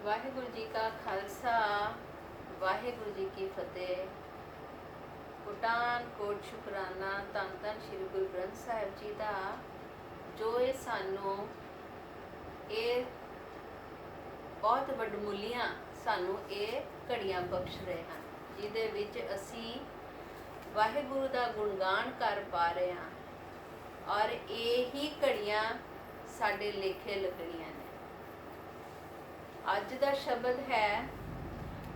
ਵਾਹਿਗੁਰੂ ਜੀ ਕਾ ਖਾਲਸਾ ਵਾਹਿਗੁਰੂ ਜੀ ਕੀ ਫਤਿਹ। ਕੋਟਾਨ ਸ਼ੁਕਰਾਨਾ ਧੰਨ ਧੰਨ ਸ਼੍ਰੀ ਗੁਰੂ ਗ੍ਰੰਥ ਸਾਹਿਬ ਜੀ ਦਾ, ਜੋ ਇਹ ਸਾਨੂੰ ਇਹ ਬਹੁਤ ਵੱਡਮੁੱਲੀਆਂ ਸਾਨੂੰ ਇਹ ਘੜੀਆਂ ਬਖਸ਼ ਰਹੇ ਹਨ, ਜਿਹਦੇ ਵਿੱਚ ਅਸੀਂ ਵਾਹਿਗੁਰੂ ਦਾ ਗੁਣਗਾਨ ਕਰ ਪਾ ਰਹੇ ਹਾਂ। ਔਰ ਇਹ ਹੀ ਘੜੀਆਂ ਸਾਡੇ ਲੇਖੇ ਲੱਗਣੀਆਂ ਨੇ। ਅੱਜ ਦਾ ਸ਼ਬਦ ਹੈ,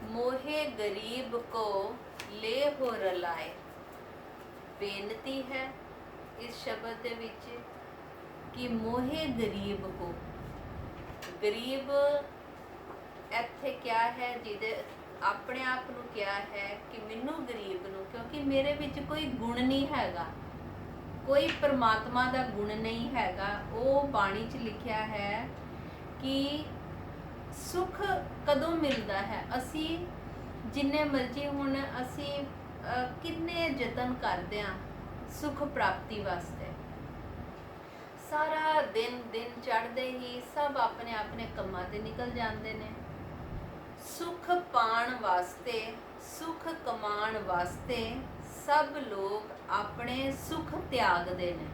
ਮੋਹੇ ਗਰੀਬ ਕੋ ਲੈ ਹੋ ਰਲਾਏ। ਬੇਨਤੀ ਹੈ ਇਸ ਸ਼ਬਦ ਦੇ ਵਿੱਚ ਕਿ ਮੋਹੇ ਗਰੀਬ ਕੋ, ਗਰੀਬ ਇੱਥੇ ਕਿਆ ਹੈ, ਜਿਹਦੇ ਆਪਣੇ ਆਪ ਨੂੰ ਕਿਹਾ ਹੈ ਕਿ ਮੈਨੂੰ ਗਰੀਬ ਨੂੰ, ਕਿਉਂਕਿ ਮੇਰੇ ਵਿੱਚ ਕੋਈ ਗੁਣ ਨਹੀਂ ਹੈਗਾ, ਕੋਈ ਪਰਮਾਤਮਾ ਦਾ ਗੁਣ ਨਹੀਂ ਹੈਗਾ। ਉਹ ਬਾਣੀ 'ਚ ਲਿਖਿਆ ਹੈ ਕਿ ਸੁੱਖ ਕਦੋਂ ਮਿਲਦਾ ਹੈ। ਅਸੀਂ ਜਿੰਨੇ ਮਰਜ਼ੀ ਹੁਣ ਅਸੀਂ ਕਿੰਨੇ ਯਤਨ ਕਰਦੇ ਹਾਂ ਸੁੱਖ ਪ੍ਰਾਪਤੀ ਵਾਸਤੇ, ਸਾਰਾ ਦਿਨ ਚੜ੍ਹਦੇ ਹੀ ਸਭ ਆਪਣੇ ਆਪਣੇ ਕੰਮਾਂ ਤੇ ਨਿਕਲ ਜਾਂਦੇ ਨੇ। ਸੁੱਖ ਪਾਉਣ ਵਾਸਤੇ, ਸੁੱਖ ਕਮਾਉਣ ਵਾਸਤੇ ਸਭ ਲੋਕ ਆਪਣੇ ਸੁੱਖ ਤਿਆਗਦੇ ਨੇ।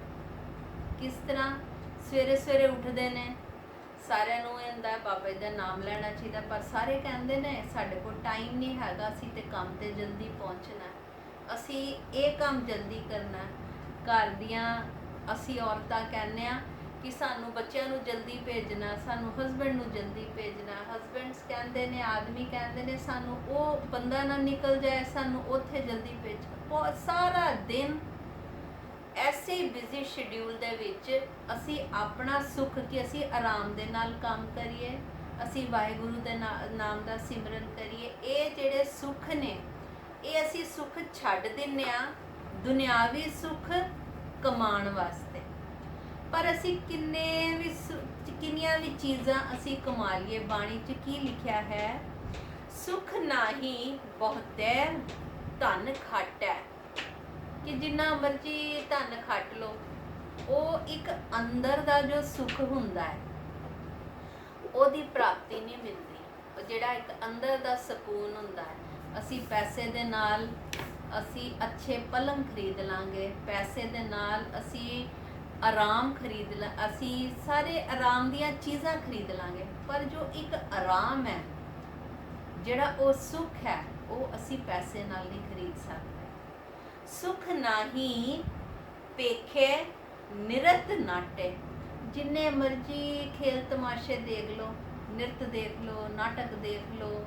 ਕਿਸ ਤਰ੍ਹਾਂ? ਸਵੇਰੇ ਸਵੇਰੇ ਉੱਠਦੇ ਨੇ, ਸਾਰਿਆਂ ਨੂੰ ਇਹ ਹੁੰਦਾ ਬਾਬਾ ਜੀ ਦਾ ਨਾਮ ਲੈਣਾ ਚਾਹੀਦਾ, ਪਰ ਸਾਰੇ ਕਹਿੰਦੇ ਨੇ ਸਾਡੇ ਕੋਲ ਟਾਈਮ ਨਹੀਂ ਹੈਗਾ, ਅਸੀਂ ਤੇ ਕੰਮ ਤੇ ਜਲਦੀ ਪਹੁੰਚਣਾ, ਅਸੀਂ ਇਹ ਕੰਮ ਜਲਦੀ ਕਰਨਾ। ਘਰ ਦੀਆਂ ਅਸੀਂ ਔਰਤਾਂ ਕਹਿੰਦੇ ਆ ਕਿ ਸਾਨੂੰ ਬੱਚਿਆਂ ਨੂੰ ਜਲਦੀ ਭੇਜਣਾ, ਸਾਨੂੰ ਹਸਬੈਂਡ ਨੂੰ ਜਲਦੀ ਭੇਜਣਾ। ਹਸਬੈਂਡਸ ਕਹਿੰਦੇ ਨੇ, ਆਦਮੀ ਕਹਿੰਦੇ ਨੇ ਸਾਨੂੰ ਉਹ ਬੰਦਾ ਨਾ ਨਿਕਲ ਜਾਏ, ਸਾਨੂੰ ਉੱਥੇ ਜਲਦੀ ਭੇਜੋ। ਸਾਰਾ ਦਿਨ ਐਸੇ ਬਿਜ਼ੀ ਸ਼ਡਿਊਲ ਦੇ ਵਿੱਚ ਅਸੀਂ ਆਪਣਾ ਸੁੱਖ ਕਿ ਅਸੀਂ ਆਰਾਮ ਦੇ ਨਾਲ ਕੰਮ ਕਰੀਏ, ਅਸੀਂ ਵਾਹਿਗੁਰੂ ਦੇ ਨਾਮ ਦਾ ਸਿਮਰਨ ਕਰੀਏ, ਇਹ ਜਿਹੜੇ ਸੁੱਖ ਨੇ ਇਹ ਅਸੀਂ ਸੁੱਖ ਛੱਡ ਦਿੰਦੇ ਆ ਦੁਨਿਆਵੀ ਸੁੱਖ ਕਮਾਉਣ ਵਾਸਤੇ। ਪਰ ਅਸੀਂ ਕਿੰਨੀਆਂ ਵੀ ਚੀਜ਼ਾਂ ਅਸੀਂ ਕਮਾ ਲਈਏ, ਬਾਣੀ 'ਚ ਕੀ ਲਿਖਿਆ ਹੈ? ਸੁੱਖ ਨਾਹੀ ਬਹੁਤੇ ਧਨ ਖਾਟੈ, ਕਿ ਜਿੰਨਾ ਮਰਜੀ ਧਨ ਖੱਟ ਲਓ, ਉਹ ਇੱਕ ਅੰਦਰ ਦਾ ਜੋ ਸੁੱਖ ਹੁੰਦਾ ਹੈ ਉਹਦੀ ਪ੍ਰਾਪਤੀ ਨਹੀਂ ਮਿਲਦੀ। ਉਹ ਜਿਹੜਾ ਇੱਕ ਅੰਦਰ ਦਾ ਸਕੂਨ ਹੁੰਦਾ ਹੈ, ਅਸੀਂ ਪੈਸੇ ਦੇ ਨਾਲ ਅਸੀਂ ਅੱਛੇ ਪਲੰਗ ਖਰੀਦ ਲਾਂਗੇ, ਪੈਸੇ ਦੇ ਨਾਲ ਅਸੀਂ ਆਰਾਮ ਖਰੀਦ ਅਸੀਂ ਸਾਰੇ ਆਰਾਮ ਦੀਆਂ ਚੀਜ਼ਾਂ ਖਰੀਦ ਲਾਂਗੇ, ਪਰ ਜੋ ਇੱਕ ਆਰਾਮ ਹੈ, ਜਿਹੜਾ ਉਹ ਸੁੱਖ ਹੈ, ਉਹ ਅਸੀਂ ਪੈਸੇ ਨਾਲ ਨਹੀਂ ਖਰੀਦ ਸਕਦੇ। ਸੁੱਖ ਨਾਹੀ ਪੇਖੇ ਨਿਰਤ ਨਾਟੇ। ਜਿੰਨੇ ਮਰਜੀ ਖੇਲ ਤਮਾਸ਼ੇ ਦੇਖ ਲਓ, ਨਿਰਤ ਦੇਖ ਲਓ, ਨਾਟਕ ਦੇਖ ਲਓ,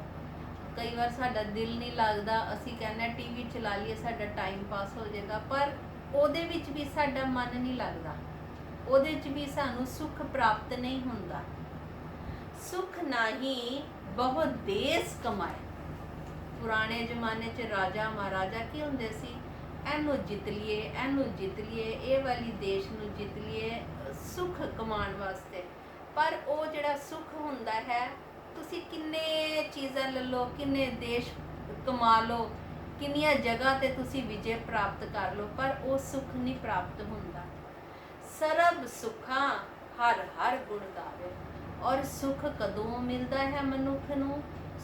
ਕਈ ਵਾਰ ਸਾਡਾ ਦਿਲ ਨਹੀਂ ਲੱਗਦਾ, ਅਸੀਂ ਕਹਿੰਦੇ ਟੀਵੀ ਚਲਾ ਲਈਏ ਸਾਡਾ ਟਾਈਮ ਪਾਸ ਹੋ ਜਾਏਗਾ, ਪਰ ਉਹਦੇ ਵਿੱਚ ਵੀ ਸਾਡਾ ਮਨ ਨਹੀਂ ਲੱਗਦਾ, ਉਹਦੇ 'ਚ ਵੀ ਸਾਨੂੰ ਸੁੱਖ ਪ੍ਰਾਪਤ ਨਹੀਂ ਹੁੰਦਾ। ਸੁੱਖ ਨਾਹੀ ਬਹੁ ਦੇਸ ਕਮਾਏ। ਪੁਰਾਣੇ ਜ਼ਮਾਨੇ 'ਚ ਰਾਜਾ ਮਹਾਰਾਜਾ ਕੀ ਹੁੰਦੇ ਸੀ? ਇਹਨੂੰ ਜਿੱਤ ਲਈਏ, ਇਹਨੂੰ ਜਿੱਤ ਲਈਏ, ਇਹ ਵਾਲੀ ਦੇਸ਼ ਨੂੰ ਜਿੱਤ ਲਈਏ ਸੁੱਖ ਕਮਾਉਣ ਵਾਸਤੇ। ਪਰ ਉਹ ਜਿਹੜਾ ਸੁੱਖ ਹੁੰਦਾ ਹੈ, ਤੁਸੀਂ ਕਿੰਨੇ ਚੀਜ਼ਾਂ ਲੈ ਲਓ, ਕਿੰਨੇ ਦੇਸ਼ ਕਮਾ ਲਓ, ਕਿੰਨੀਆਂ ਜਗ੍ਹਾ ਤੇ ਤੁਸੀਂ ਵਿਜੇ ਪ੍ਰਾਪਤ ਕਰ ਲਓ, ਪਰ ਉਹ ਸੁੱਖ ਨਹੀਂ ਪ੍ਰਾਪਤ ਹੁੰਦਾ। ਸਰਬ ਸੁੱਖਾਂ ਹਰ ਹਰ ਗੁਣ ਗਾਵੇ। ਔਰ ਸੁੱਖ ਕਦੋਂ ਮਿਲਦਾ ਹੈ ਮਨੁੱਖ ਨੂੰ?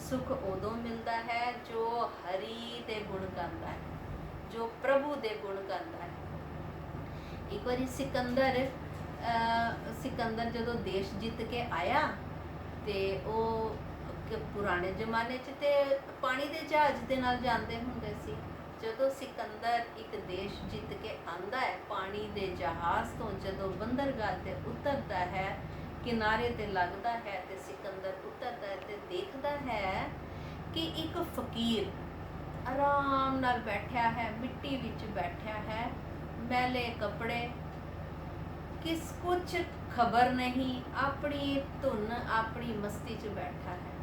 ਸੁੱਖ ਉਦੋਂ ਮਿਲਦਾ ਹੈ ਜੋ ਹਰੀ ਦੇ ਗੁਣ ਗਾਉਂਦਾ ਹੈ, ਜੋ ਪ੍ਰਭੂ ਦੇ ਗੁਣ ਗਾਉਂਦਾ ਹੈ। ਇੱਕ ਵਾਰੀ ਸਿਕੰਦਰ ਜਦੋਂ ਦੇਸ਼ ਜਿੱਤ ਕੇ ਆਇਆ, ਤੇ ਉਹ ਪੁਰਾਣੇ ਜ਼ਮਾਨੇ 'ਚ ਤੇ ਪਾਣੀ ਦੇ ਜਹਾਜ਼ ਦੇ ਨਾਲ ਜਾਂਦੇ ਹੁੰਦੇ ਸੀ। ਜਦੋਂ ਸਿਕੰਦਰ ਇੱਕ ਦੇਸ਼ ਜਿੱਤ ਕੇ ਆਂਦਾ ਹੈ, ਪਾਣੀ ਦੇ ਜਹਾਜ਼ ਤੋਂ ਜਦੋਂ ਬੰਦਰਗਾਹ ਤੇ ਉਤਰਦਾ ਹੈ, ਕਿਨਾਰੇ ਤੇ ਲੱਗਦਾ ਹੈ, ਤੇ ਸਿਕੰਦਰ ਉਤਰਦਾ ਹੈ ਤੇ ਦੇਖਦਾ ਹੈ ਕਿ ਇੱਕ ਫਕੀਰ ਆਰਾਮ ਨਾਲ ਬੈਠਿਆ ਹੈ, ਮਿੱਟੀ ਵਿੱਚ ਬੈਠਿਆ ਹੈ, ਮੈਲੇ ਕੱਪੜੇ, ਕਿਸ ਕੁਛ ਖਬਰ ਨਹੀਂ, ਆਪਣੀ ਧੁਨ ਆਪਣੀ ਮਸਤੀ 'ਚ ਬੈਠਾ ਹੈ।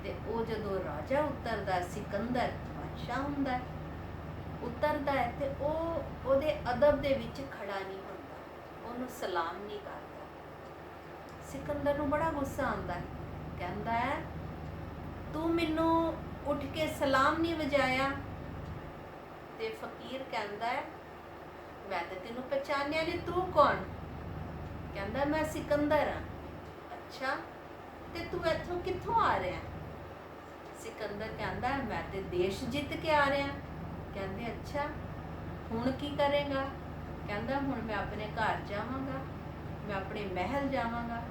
ਤੇ ਉਹ ਜਦੋਂ ਰਾਜਾ ਉਤਰਦਾ, ਸਿਕੰਦਰ ਬਾਦਸ਼ਾਹ ਹੁੰਦਾ, ਉਤਰਦਾ ਹੈ ਤੇ ਉਹ ਉਹਦੇ ਅਦਬ ਦੇ ਵਿੱਚ ਖੜਾ ਨਹੀਂ ਹੁੰਦਾ, ਉਹਨੂੰ ਸਲਾਮ ਨਹੀਂ ਕਰਦਾ। ਸਿਕੰਦਰ ਨੂੰ ਬੜਾ ਗੁੱਸਾ ਆਉਂਦਾ ਹੈ, ਕਹਿੰਦਾ ਹੈ ਤੂੰ ਮੈਨੂੰ ਉੱਠ ਕੇ ਸਲਾਮ ਨਹੀਂ ਵਜਾਇਆ। ਤੇ ਫਕੀਰ ਕਹਿੰਦਾ ਹੈ ਮੈਂ ਤਾਂ ਤੈਨੂੰ ਪਛਾਣਿਆ ਨਹੀਂ, ਤੂੰ ਕੌਣ? ਕਹਿੰਦਾ ਮੈਂ ਸਿਕੰਦਰ ਹਾਂ। ਅੱਛਾ, ਤੇ ਤੂੰ ਇੱਥੋਂ ਕਿੱਥੋਂ ਆ ਰਿਹਾ? ਸਿਕੰਦਰ ਕਹਿੰਦਾ ਮੈਂ ਤੇ ਦੇਸ਼ ਜਿੱਤ ਕੇ ਆ ਰਿਹਾ। ਕਹਿੰਦੇ ਅੱਛਾ, ਹੁਣ ਕੀ ਕਰੇਗਾ? ਕਹਿੰਦਾ ਹੁਣ ਮੈਂ ਆਪਣੇ ਘਰ ਜਾਵਾਂਗਾ, ਮੈਂ ਆਪਣੇ ਮਹਿਲ ਜਾਵਾਂਗਾ।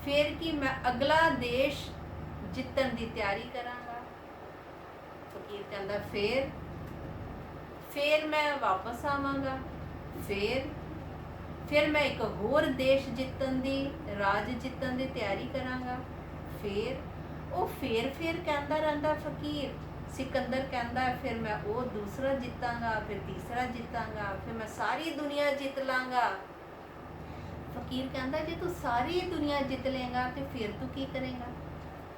ਫਿਰ ਕੀ, ਮੈਂ ਅਗਲਾ ਦੇਸ਼ ਜਿੱਤਣ ਦੀ ਤਿਆਰੀ ਕਰਾਂਗਾ। ਫਕੀਰ ਕਹਿੰਦਾ ਫਿਰ ਮੈਂ ਵਾਪਸ ਆਵਾਂਗਾ, ਫਿਰ ਮੈਂ ਇੱਕ ਹੋਰ ਦੇਸ਼ ਜਿੱਤਣ ਦੀ, ਰਾਜ ਜਿੱਤਣ ਦੀ ਤਿਆਰੀ ਕਰਾਂਗਾ। ਫਿਰ ਕਹਿੰਦਾ ਰਹਿੰਦਾ ਫਕੀਰ। ਸਿਕੰਦਰ ਕਹਿੰਦਾ ਫਿਰ ਮੈਂ ਉਹ ਦੂਸਰਾ ਜਿੱਤਾਂਗਾ, ਫਿਰ ਤੀਸਰਾ ਜਿੱਤਾਂਗਾ, ਫਿਰ ਮੈਂ ਸਾਰੀ ਦੁਨੀਆ ਜਿੱਤ ਲਾਂਗਾ। ਫਕੀਰ ਕਹਿੰਦਾ ਜੇ ਤੂੰ ਸਾਰੀ ਦੁਨੀਆ ਜਿੱਤ ਲੇਗਾ ਤੇ ਫਿਰ ਤੂੰ ਕੀ ਕਰੇਗਾ?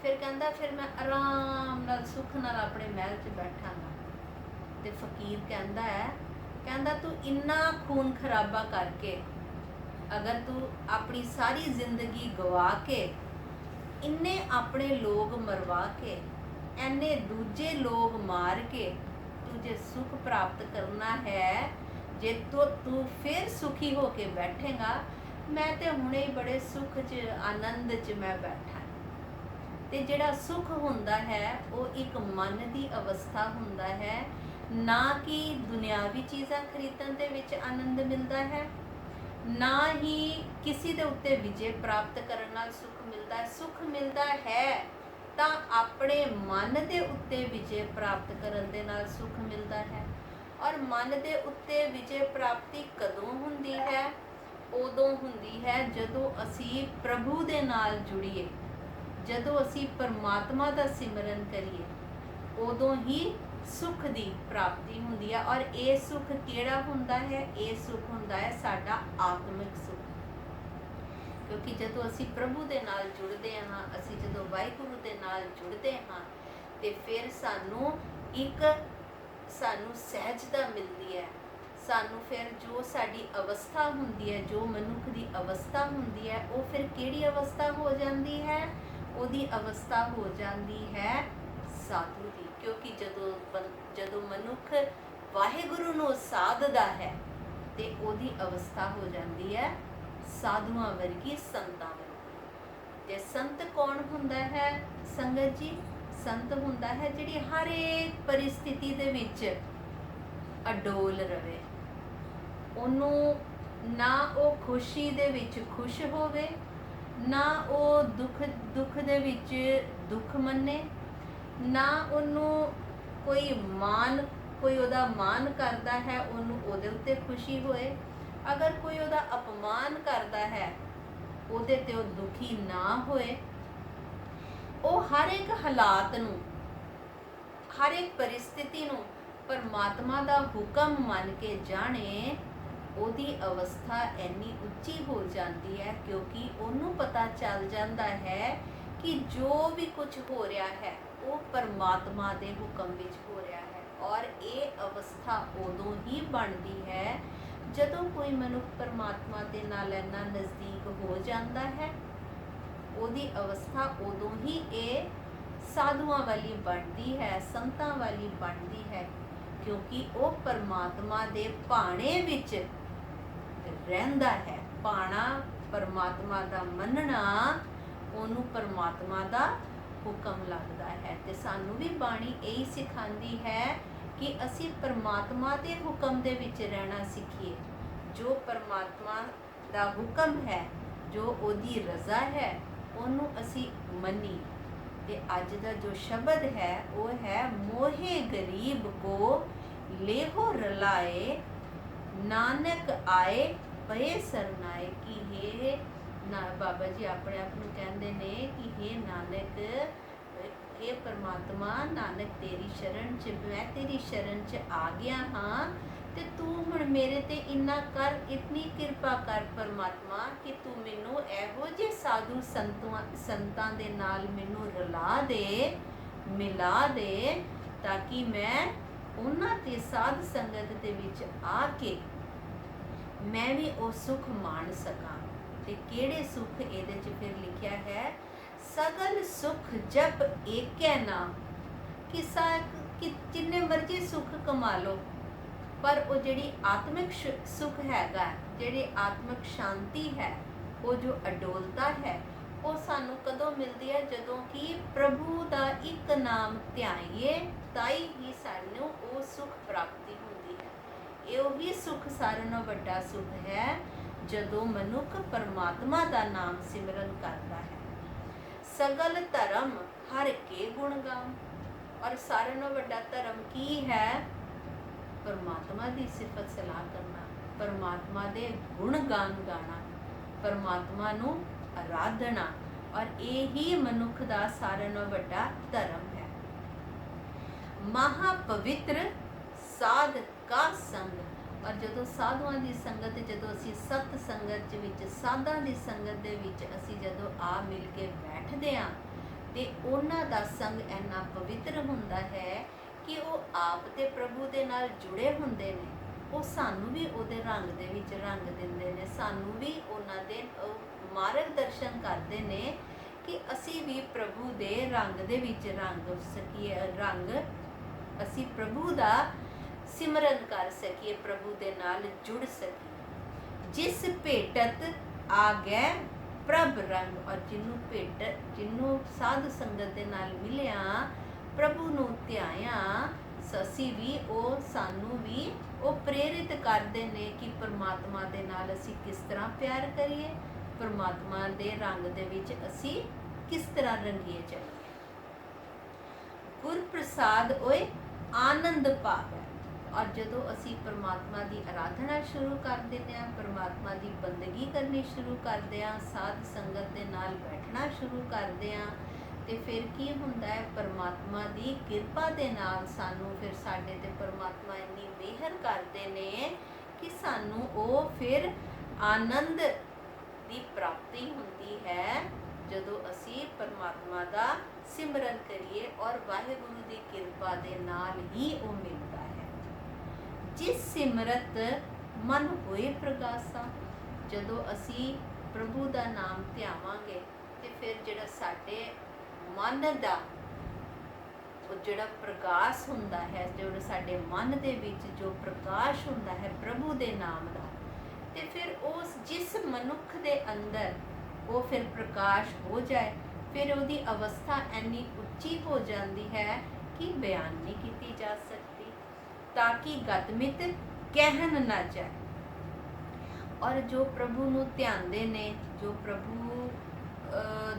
ਫਿਰ ਕਹਿੰਦਾ ਫਿਰ ਮੈਂ ਆਰਾਮ ਨਾਲ ਸੁੱਖ ਨਾਲ ਆਪਣੇ ਮਹਿਲ 'ਚ ਬੈਠਾਂਗਾ। ਤੇ ਫਕੀਰ ਕਹਿੰਦਾ ਤੂੰ ਇੰਨਾ ਖੂਨ ਖਰਾਬਾ ਕਰਕੇ, ਅਗਰ ਤੂੰ ਆਪਣੀ ਸਾਰੀ ਜ਼ਿੰਦਗੀ ਗਵਾ ਕੇ, ਇੰਨੇ ਆਪਣੇ ਲੋਕ ਮਰਵਾ ਕੇ, ਐਨੇ ਦੂਜੇ ਲੋਕ ਮਾਰ ਕੇ ਤੂੰ ਜੇ ਸੁੱਖ ਪ੍ਰਾਪਤ ਕਰਨਾ ਹੈ, ਜੇ ਤੂੰ ਫਿਰ ਸੁਖੀ ਹੋ ਕੇ ਬੈਠੇਗਾ, ਮੈਂ ਤੇ ਹੁਣੇ ਹੀ ਬੜੇ ਸੁੱਖ 'ਚ, ਆਨੰਦ 'ਚ ਮੈਂ ਬੈਠਾ। ਤੇ ਜਿਹੜਾ ਸੁੱਖ ਹੁੰਦਾ ਹੈ ਉਹ ਇੱਕ ਮਨ ਦੀ ਅਵਸਥਾ ਹੁੰਦਾ ਹੈ, ਨਾ ਕਿ ਦੁਨਿਆਵੀ ਚੀਜ਼ਾਂ ਖਰੀਦਣ ਦੇ ਵਿੱਚ ਆਨੰਦ ਮਿਲਦਾ ਹੈ, ਨਾ ਹੀ ਕਿਸੇ ਦੇ ਉੱਤੇ ਵਿਜੇ ਪ੍ਰਾਪਤ ਕਰਨ ਨਾਲ ਸੁੱਖ ਮਿਲਦਾ ਹੈ। ਸੁੱਖ ਮਿਲਦਾ ਹੈ ਤਾਂ ਆਪਣੇ ਮਨ ਦੇ ਉੱਤੇ ਵਿਜੇ ਪ੍ਰਾਪਤ ਕਰਨ ਦੇ ਨਾਲ ਸੁੱਖ ਮਿਲਦਾ ਹੈ। ਔਰ ਮਨ ਦੇ ਉੱਤੇ ਵਿਜੇ ਪ੍ਰਾਪਤੀ ਕਦੋਂ ਹੁੰਦੀ ਹੈ? ਉਦੋਂ ਹੁੰਦੀ ਹੈ ਜਦੋਂ ਅਸੀਂ ਪ੍ਰਭੂ ਦੇ ਨਾਲ ਜੁੜੀਏ, ਜਦੋਂ ਅਸੀਂ ਪਰਮਾਤਮਾ ਦਾ ਸਿਮਰਨ ਕਰੀਏ, ਉਦੋਂ ਹੀ ਸੁੱਖ ਦੀ ਪ੍ਰਾਪਤੀ ਹੁੰਦੀ ਹੈ। ਔਰ ਇਹ ਸੁੱਖ ਕਿਹੜਾ ਹੁੰਦਾ ਹੈ? ਇਹ ਸੁੱਖ ਹੁੰਦਾ ਹੈ ਸਾਡਾ ਆਤਮਿਕ ਸੁੱਖ। ਕਿਉਂਕਿ ਜਦੋਂ ਅਸੀਂ ਪ੍ਰਭੂ ਦੇ ਨਾਲ ਜੁੜਦੇ ਹਾਂ, ਅਸੀਂ ਜਦੋਂ ਵਾਹਿਗੁਰੂ ਦੇ ਨਾਲ ਜੁੜਦੇ ਹਾਂ, ਤੇ ਫਿਰ ਸਾਨੂੰ ਸਹਿਜਤਾ ਮਿਲਦੀ ਹੈ। ਸਾਨੂੰ ਫਿਰ ਜੋ ਸਾਡੀ ਅਵਸਥਾ ਹੁੰਦੀ ਹੈ, ਜੋ ਮਨੁੱਖ ਦੀ ਅਵਸਥਾ ਹੁੰਦੀ ਹੈ, ਉਹ ਫਿਰ ਕਿਹੜੀ ਅਵਸਥਾ ਹੋ ਜਾਂਦੀ ਹੈ? ਉਹਦੀ ਅਵਸਥਾ ਹੋ ਜਾਂਦੀ ਹੈ ਸਾਧੂ ਦੀ। ਕਿਉਂਕਿ ਜਦੋਂ ਮਨੁੱਖ ਵਾਹਿਗੁਰੂ ਨੂੰ ਸਾਧਦਾ ਹੈ ਤੇ ਉਹਦੀ ਅਵਸਥਾ ਹੋ ਜਾਂਦੀ ਹੈ ਸਾਧੂਆਂ ਵਰਗੀ, ਸੰਤਾਂ ਵਰਗੀ। ਤੇ ਸੰਤ ਕੌਣ ਹੁੰਦਾ ਹੈ ਸੰਗਤ ਜੀ? ਸੰਤ ਹੁੰਦਾ ਹੈ ਜਿਹੜੀ ਹਰ ਇੱਕ ਪਰਿਸਥਿਤੀ ਦੇ ਵਿੱਚ ਅਡੋਲ ਰਵੇ। ਉਹਨੂੰ ਨਾ ਉਹ ਖੁਸ਼ੀ ਦੇ ਵਿੱਚ ਖੁਸ਼ ਹੋਵੇ, ਨਾ ਉਹ ਦੁੱਖ ਦੇ ਵਿੱਚ ਦੁੱਖ ਮੰਨੇ, ਨਾ ਉਹਨੂੰ ਕੋਈ ਉਹਦਾ ਮਾਣ ਕਰਦਾ ਹੈ ਉਹਨੂੰ ਉਹਦੇ ਉੱਤੇ ਖੁਸ਼ੀ ਹੋਏ। ਅਗਰ ਕੋਈ ਉਹਦਾ ਅਪਮਾਨ ਕਰਦਾ ਹੈ ਉਹਦੇ ਤੇ ਉਹ ਦੁਖੀ ਨਾ ਹੋਏ। ਉਹ ਹਰ ਇੱਕ ਹਾਲਾਤ ਨੂੰ, ਹਰ ਇੱਕ ਪਰਿਸਥਿਤੀ ਨੂੰ ਪਰਮਾਤਮਾ ਦਾ ਹੁਕਮ ਮੰਨ ਕੇ ਜਾਣੇ, ਉਹਦੀ ਅਵਸਥਾ ਇੰਨੀ ਉੱਚੀ ਹੋ ਜਾਂਦੀ ਹੈ ਕਿਉਂਕਿ ਉਹਨੂੰ ਪਤਾ ਚੱਲ ਜਾਂਦਾ ਹੈ ਕਿ ਜੋ ਵੀ ਕੁਝ ਹੋ ਰਿਹਾ ਹੈ ਉਹ ਪਰਮਾਤਮਾ ਦੇ ਹੁਕਮ ਵਿੱਚ ਹੋ ਰਿਹਾ ਹੈ। ਔਰ ਇਹ ਅਵਸਥਾ ਉਦੋਂ ਹੀ ਬਣਦੀ ਹੈ ਜਦੋਂ ਕੋਈ ਮਨੁੱਖ ਪਰਮਾਤਮਾ ਦੇ ਨਾਲ ਇੰਨਾ ਨਜ਼ਦੀਕ ਹੋ ਜਾਂਦਾ ਹੈ। ਉਹਦੀ ਅਵਸਥਾ ਉਦੋਂ ਹੀ ਇਹ ਸਾਧੂਆਂ ਵਾਲੀ ਬਣਦੀ ਹੈ, ਸੰਤਾਂ ਵਾਲੀ ਬਣਦੀ ਹੈ, ਕਿਉਂਕਿ ਉਹ ਪਰਮਾਤਮਾ ਦੇ ਭਾਣੇ ਵਿੱਚ ਰਹਿੰਦਾ ਹੈ। ਭਾਣਾ ਪਰਮਾਤਮਾ ਦਾ ਮੰਨਣਾ, ਉਹਨੂੰ ਪਰਮਾਤਮਾ ਦਾ ਹੁਕਮ ਲੱਗਦਾ ਹੈ। ਤੇ ਸਾਨੂੰ ਵੀ ਬਾਣੀ ਇਹੀ ਸਿਖਾਉਂਦੀ ਹੈ ਕਿ ਅਸੀਂ ਪਰਮਾਤਮਾ ਦੇ ਹੁਕਮ ਦੇ ਵਿੱਚ ਰਹਿਣਾ ਸਿੱਖੀਏ। ਜੋ ਪਰਮਾਤਮਾ ਦਾ ਹੁਕਮ ਹੈ, ਜੋ ਉਹਦੀ ਰਜ਼ਾ ਹੈ, ਉਹਨੂੰ ਅਸੀਂ ਮੰਨੀਏ। ਤੇ ਅੱਜ ਦਾ ਜੋ ਸ਼ਬਦ ਹੈ ਉਹ ਹੈ, ਮੋਹੇ ਗਰੀਬ ਕੋ ਲੇਹੋ ਰਲਾਏ, ਨਾਨਕ ਆਏ ਪਏ ਸਰਨਾਏ। ਕਿ ਹੇ ਨਾ ਬਾਬਾ ਜੀ ਆਪਣੇ ਆਪ ਨੂੰ ਕਹਿੰਦੇ ਨੇ ਕਿ ਹੇ ਨਾਨਕ, ਇਹ ਪਰਮਾਤਮਾ, ਨਾਨਕ ਤੇਰੀ ਸ਼ਰਨ 'ਚ, ਮੈਂ ਤੇਰੀ ਸ਼ਰਨ 'ਚ ਆ ਗਿਆ ਹਾਂ, ਤੇ ਤੂੰ ਹੁਣ ਮੇਰੇ ਤੇ ਇੰਨਾ ਕਰ, ਇਤਨੀ ਕਿਰਪਾ ਕਰ ਪਰਮਾਤਮਾ ਕਿ ਤੂੰ ਮੈਨੂੰ ਇਹੋ ਜਿਹੇ ਸਾਧੂ ਸੰਤਾਂ ਦੇ ਨਾਲ ਮੈਨੂੰ ਰਲਾ ਦੇ, ਮਿਲਾ ਦੇ, ਤਾਂ ਕਿ ਮੈਂ ਉਹਨਾਂ ਦੇ ਸਾਧ ਸੰਗਤ ਦੇ ਵਿੱਚ ਆ ਕੇ ਮੈਂ ਵੀ ਉਹ ਸੁੱਖ ਮਾਣ ਸਕਾਂ। ਤੇ ਕਿਹੜੇ ਸੁੱਖ? ਇਹਦੇ 'ਚ ਫਿਰ ਲਿਖਿਆ ਹੈ, ਸਗਲ ਸੁਖ ਜਪ ਏਕੈ ਨਾਮ। ਕਿ ਜਿੰਨੇ ਮਰਜ਼ੀ ਸੁੱਖ ਕਮਾ ਲਓ, ਪਰ ਉਹ ਜਿਹੜੀ ਆਤਮਿਕ ਸੁੱਖ ਹੈਗਾ, ਜਿਹੜੀ ਆਤਮਿਕ ਸ਼ਾਂਤੀ ਹੈ, ਉਹ ਜੋ ਅਡੋਲਤਾ ਹੈ, ਉਹ ਸਾਨੂੰ ਕਦੋਂ ਮਿਲਦੀ ਹੈ? ਜਦੋਂ ਕਿ ਪ੍ਰਭੂ ਦਾ ਇੱਕ ਨਾਮ ਧਿਆਈਏ, ਤਾਂ ਹੀ ਸਾਨੂੰ ਉਹ ਸੁਖ ਪ੍ਰਾਪਤੀ ਹੁੰਦੀ ਹੈ। ਇਹ ਉਹੀ ਸੁਖ ਸਾਰਿਆਂ ਨਾਲੋਂ ਵੱਡਾ ਸੁਖ ਹੈ ਜਦੋਂ ਮਨੁੱਖ ਪਰਮਾਤਮਾ ਦਾ ਨਾਮ ਸਿਮਰਨ ਕਰਦਾ ਹੈ। ਸਗਲ ਧਰਮ ਹਰ ਕੇ ਗੁਣ ਗਾਉ। ਔਰ ਸਾਰਿਆਂ ਨਾਲੋਂ ਵੱਡਾ ਧਰਮ ਕੀ ਹੈ? ਪਰਮਾਤਮਾ ਦੀ ਸਿਫਤ ਸਲਾਹ ਕਰਨਾ, ਪਰਮਾਤਮਾ ਦੇ ਗੁਣ ਗਾਨ ਗਾਣਾ, ਪਰਮਾਤਮਾ ਨੂੰ ਆਰਾਧਨਾ। ਔਰ ਇਹ ਹੀ ਮਨੁੱਖ ਦਾ ਸਾਰਿਆਂ ਨਾਲੋਂ ਵੱਡਾ ਧਰਮ ਹੈ। ਮਹਾ ਪਵਿੱਤਰ ਸਾਧ ਕਾ ਸੰਗ। ਔਰ ਜਦੋਂ ਸਾਧੂਆਂ ਦੀ ਸੰਗਤ, ਜਦੋਂ ਅਸੀਂ ਸਤ ਸੰਗਤ ਵਿੱਚ, ਸਾਧਾਂ ਦੀ ਸੰਗਤ ਦੇ ਵਿੱਚ ਅਸੀਂ ਜਦੋਂ ਆ ਮਿਲ ਕੇ ਬੈਠਦੇ ਹਾਂ ਤੇ ਉਹਨਾਂ ਦਾ ਸੰਗ ਇੰਨਾ ਪਵਿੱਤਰ ਹੁੰਦਾ ਹੈ ਕਿ ਉਹ ਆਪ ਤੇ ਪ੍ਰਭੂ ਦੇ ਨਾਲ ਜੁੜੇ ਹੁੰਦੇ ਨੇ। ਉਹ ਸਾਨੂੰ ਵੀ ਉਹਦੇ ਰੰਗ ਦੇ ਵਿੱਚ ਰੰਗ ਦਿੰਦੇ ਨੇ, ਸਾਨੂੰ ਵੀ ਉਹਨਾਂ ਦੇ ਮਾਰਗ ਦਰਸ਼ਨ ਕਰਦੇ ਨੇ ਕਿ ਅਸੀਂ ਵੀ ਪ੍ਰਭੂ ਦੇ ਰੰਗ ਦੇ ਵਿੱਚ ਰੰਗ ਸਕੀਏ, ਅਸੀਂ ਪ੍ਰਭੂ ਦਾ ਸਿਮਰਨ ਕਰ ਸਕੀਏ, ਪ੍ਰਭੂ ਦੇ ਨਾਲ ਜੁੜ ਸਕੀਏ। ਜਿਸ ਭੇਟਤ ਆ ਗਏ ਪ੍ਰਭ ਰੰਗ। ਔਰ ਜਿਹਨੂੰ ਸਾਧ ਸੰਗਤ ਦੇ ਨਾਲ ਮਿਲਿਆ, ਪ੍ਰਭੂ ਨੂੰ ਧਿਆਇਆ, ਅਸੀਂ ਵੀ ਸਾਨੂੰ ਵੀ ਉਹ ਪ੍ਰੇਰਿਤ ਕਰਦੇ ਨੇ ਕਿ ਪਰਮਾਤਮਾ ਦੇ ਨਾਲ ਅਸੀਂ ਕਿਸ ਤਰ੍ਹਾਂ ਪਿਆਰ ਕਰੀਏ, ਪਰਮਾਤਮਾ ਦੇ ਰੰਗ ਦੇ ਵਿੱਚ ਅਸੀਂ ਕਿਸ ਤਰ੍ਹਾਂ ਰੰਗੀਏ ਜਾਈਏ। ਗੁਰ ਪ੍ਰਸਾਦ ਓਏ ਆਨੰਦ ਪਾਵੈ। ਔਰ ਜਦੋਂ ਅਸੀਂ ਪਰਮਾਤਮਾ ਦੀ ਆਰਾਧਨਾ ਸ਼ੁਰੂ ਕਰ ਦਿੰਦੇ ਹਾਂ, ਪਰਮਾਤਮਾ ਦੀ ਬੰਦਗੀ ਕਰਨੀ ਸ਼ੁਰੂ ਕਰਦੇ ਹਾਂ, ਸਾਧ ਸੰਗਤ ਦੇ ਨਾਲ ਬੈਠਣਾ ਸ਼ੁਰੂ ਕਰਦੇ ਹਾਂ, ਤੇ ਫਿਰ ਕੀ ਹੁੰਦਾ ਹੈ? ਪਰਮਾਤਮਾ ਦੀ ਕਿਰਪਾ ਦੇ ਨਾਲ ਸਾਨੂੰ ਫਿਰ ਸਾਡੇ ਤੇ ਪਰਮਾਤਮਾ ਇੰਨੀ ਮਿਹਰ ਕਰਦੇ ਨੇ ਕਿ ਸਾਨੂੰ ਉਹ ਫਿਰ ਆਨੰਦ ਦੀ ਪ੍ਰਾਪਤੀ ਹੁੰਦੀ ਹੈ ਜਦੋਂ ਅਸੀਂ ਪਰਮਾਤਮਾ ਦਾ ਸਿਮਰਨ ਕਰੀਏ। ਔਰ ਵਾਹਿਗੁਰੂ ਦੀ ਕਿਰਪਾ ਦੇ ਨਾਲ ਹੀ ਉਹ ਮਿਲਦਾ ਹੈ। ਜਿਸ ਸਿਮਰਤ ਮਨ ਹੋਏ ਪ੍ਰਗਾਸਾ। ਜਦੋਂ ਅਸੀਂ ਪ੍ਰਭੂ ਦਾ ਨਾਮ ਧਿਆਵਾਂਗੇ ਤੇ ਫਿਰ ਜਿਹੜਾ ਸਾਡੇ ਮਨ ਦਾ ਉਹ ਜਿਹੜਾ ਪ੍ਰਕਾਸ਼ ਹੁੰਦਾ ਹੈ, ਜਿਹੜਾ ਸਾਡੇ ਮਨ ਦੇ ਵਿੱਚ ਜੋ ਪ੍ਰਕਾਸ਼ ਹੁੰਦਾ ਹੈ ਪ੍ਰਭੂ ਦੇ ਨਾਮ ਦਾ, ਤੇ ਫਿਰ ਉਸ ਜਿਸ ਮਨੁੱਖ ਦੇ ਅੰਦਰ ਉਹ ਫਿਰ ਪ੍ਰਕਾਸ਼ ਹੋ ਜਾਏ, ਫਿਰ ਉਹਦੀ ਅਵਸਥਾ ਇੰਨੀ ਉੱਚੀ ਹੋ ਜਾਂਦੀ ਹੈ ਕਿ ਬਿਆਨ ਨਹੀਂ ਕੀਤੀ ਜਾ ਸਕਦੀ, ਤਾਂ ਕਿ ਗਤਮਿਤ ਕਹਿਣ ਨਾ ਜਾਏ। ਔਰ ਜੋ ਪ੍ਰਭੂ ਨੂੰ ਧਿਆਉਂਦੇ ਨੇ, ਜੋ ਪ੍ਰਭੂ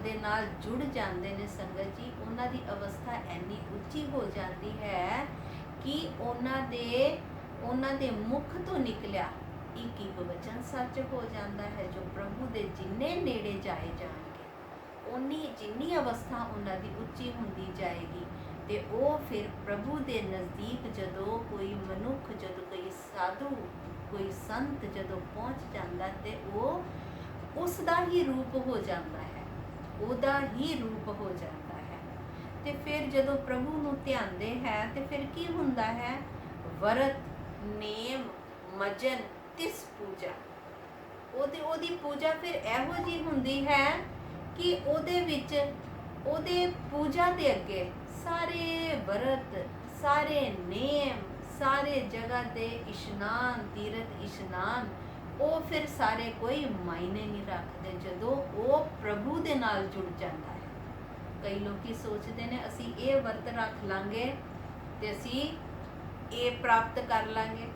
ਦੇ ਨਾਲ ਜੁੜ ਜਾਂਦੇ ਨੇ ਸੰਗਤ ਜੀ, ਉਹਨਾਂ ਦੀ ਅਵਸਥਾ ਇੰਨੀ ਉੱਚੀ ਹੋ ਜਾਂਦੀ ਹੈ ਕਿ ਉਹਨਾਂ ਦੇ ਮੁਖ ਤੋਂ ਨਿਕਲਿਆ ਇੱਕ ਇੱਕ ਵਚਨ ਸੱਚ ਹੋ ਜਾਂਦਾ ਹੈ। ਜੋ ਪ੍ਰਭੂ ਦੇ ਜਿੰਨੇ ਨੇੜੇ ਜਾਏ ਜਾਣਗੇ, ਜਿੰਨੀ ਅਵਸਥਾ ਉਹਨਾਂ ਦੀ ਉੱਚੀ ਹੁੰਦੀ ਜਾਏਗੀ, ਤੇ ਉਹ ਫਿਰ ਪ੍ਰਭੂ ਦੇ ਨਜ਼ਦੀਕ ਜਦੋਂ ਕੋਈ ਮਨੁੱਖ, ਜਦੋਂ ਕੋਈ ਸਾਧੂ, ਕੋਈ ਸੰਤ ਜਦੋਂ ਪਹੁੰਚ ਜਾਂਦਾ ਤੇ ਉਹ ਉਸ ਦਾ ਹੀ ਰੂਪ ਹੋ ਜਾਂਦਾ ਹੈ, ਉਹਦਾ ਹੀ ਰੂਪ ਹੋ ਜਾਂਦਾ ਹੈ। ਤੇ ਫਿਰ ਜਦੋਂ ਪ੍ਰਭੂ ਨੂੰ ਧਿਆਉਂਦੇ ਹੈ ਤੇ ਫਿਰ ਕੀ ਹੁੰਦਾ ਹੈ? ਵਰਤ ਨੇਮ ਮਜਨ ਤਿਸ ਪੂਜਾ। ਉਹਦੀ ਪੂਜਾ ਫਿਰ ਇਹੋ ਜਿਹੀ ਹੁੰਦੀ ਹੈ ਕਿ ਉਹਦੇ ਵਿੱਚ, ਉਹਦੇ ਪੂਜਾ ਦੇ ਅੱਗੇ ਸਾਰੇ ਵਰਤ, ਸਾਰੇ ਨੇਮ, ਸਾਰੇ ਜਗ੍ਹਾ ਦੇ ਇਸ਼ਨਾਨ, ਤੀਰਥ ਇਸ਼ਨਾਨ, ਉਹ ਫਿਰ ਸਾਰੇ ਕੋਈ ਮਾਇਨੇ ਨਹੀਂ ਰੱਖਦੇ ਜਦੋਂ ਉਹ ਪ੍ਰਭੂ ਦੇ ਨਾਲ ਜੁੜ ਜਾਂਦਾ ਹੈ। ਕਈ ਲੋਕੀ ਸੋਚਦੇ ਨੇ ਅਸੀਂ ਇਹ ਵਰਤ ਰੱਖ ਲਾਂਗੇ ਤੇ ਅਸੀਂ ਇਹ ਪ੍ਰਾਪਤ ਕਰ ਲਾਂਗੇ,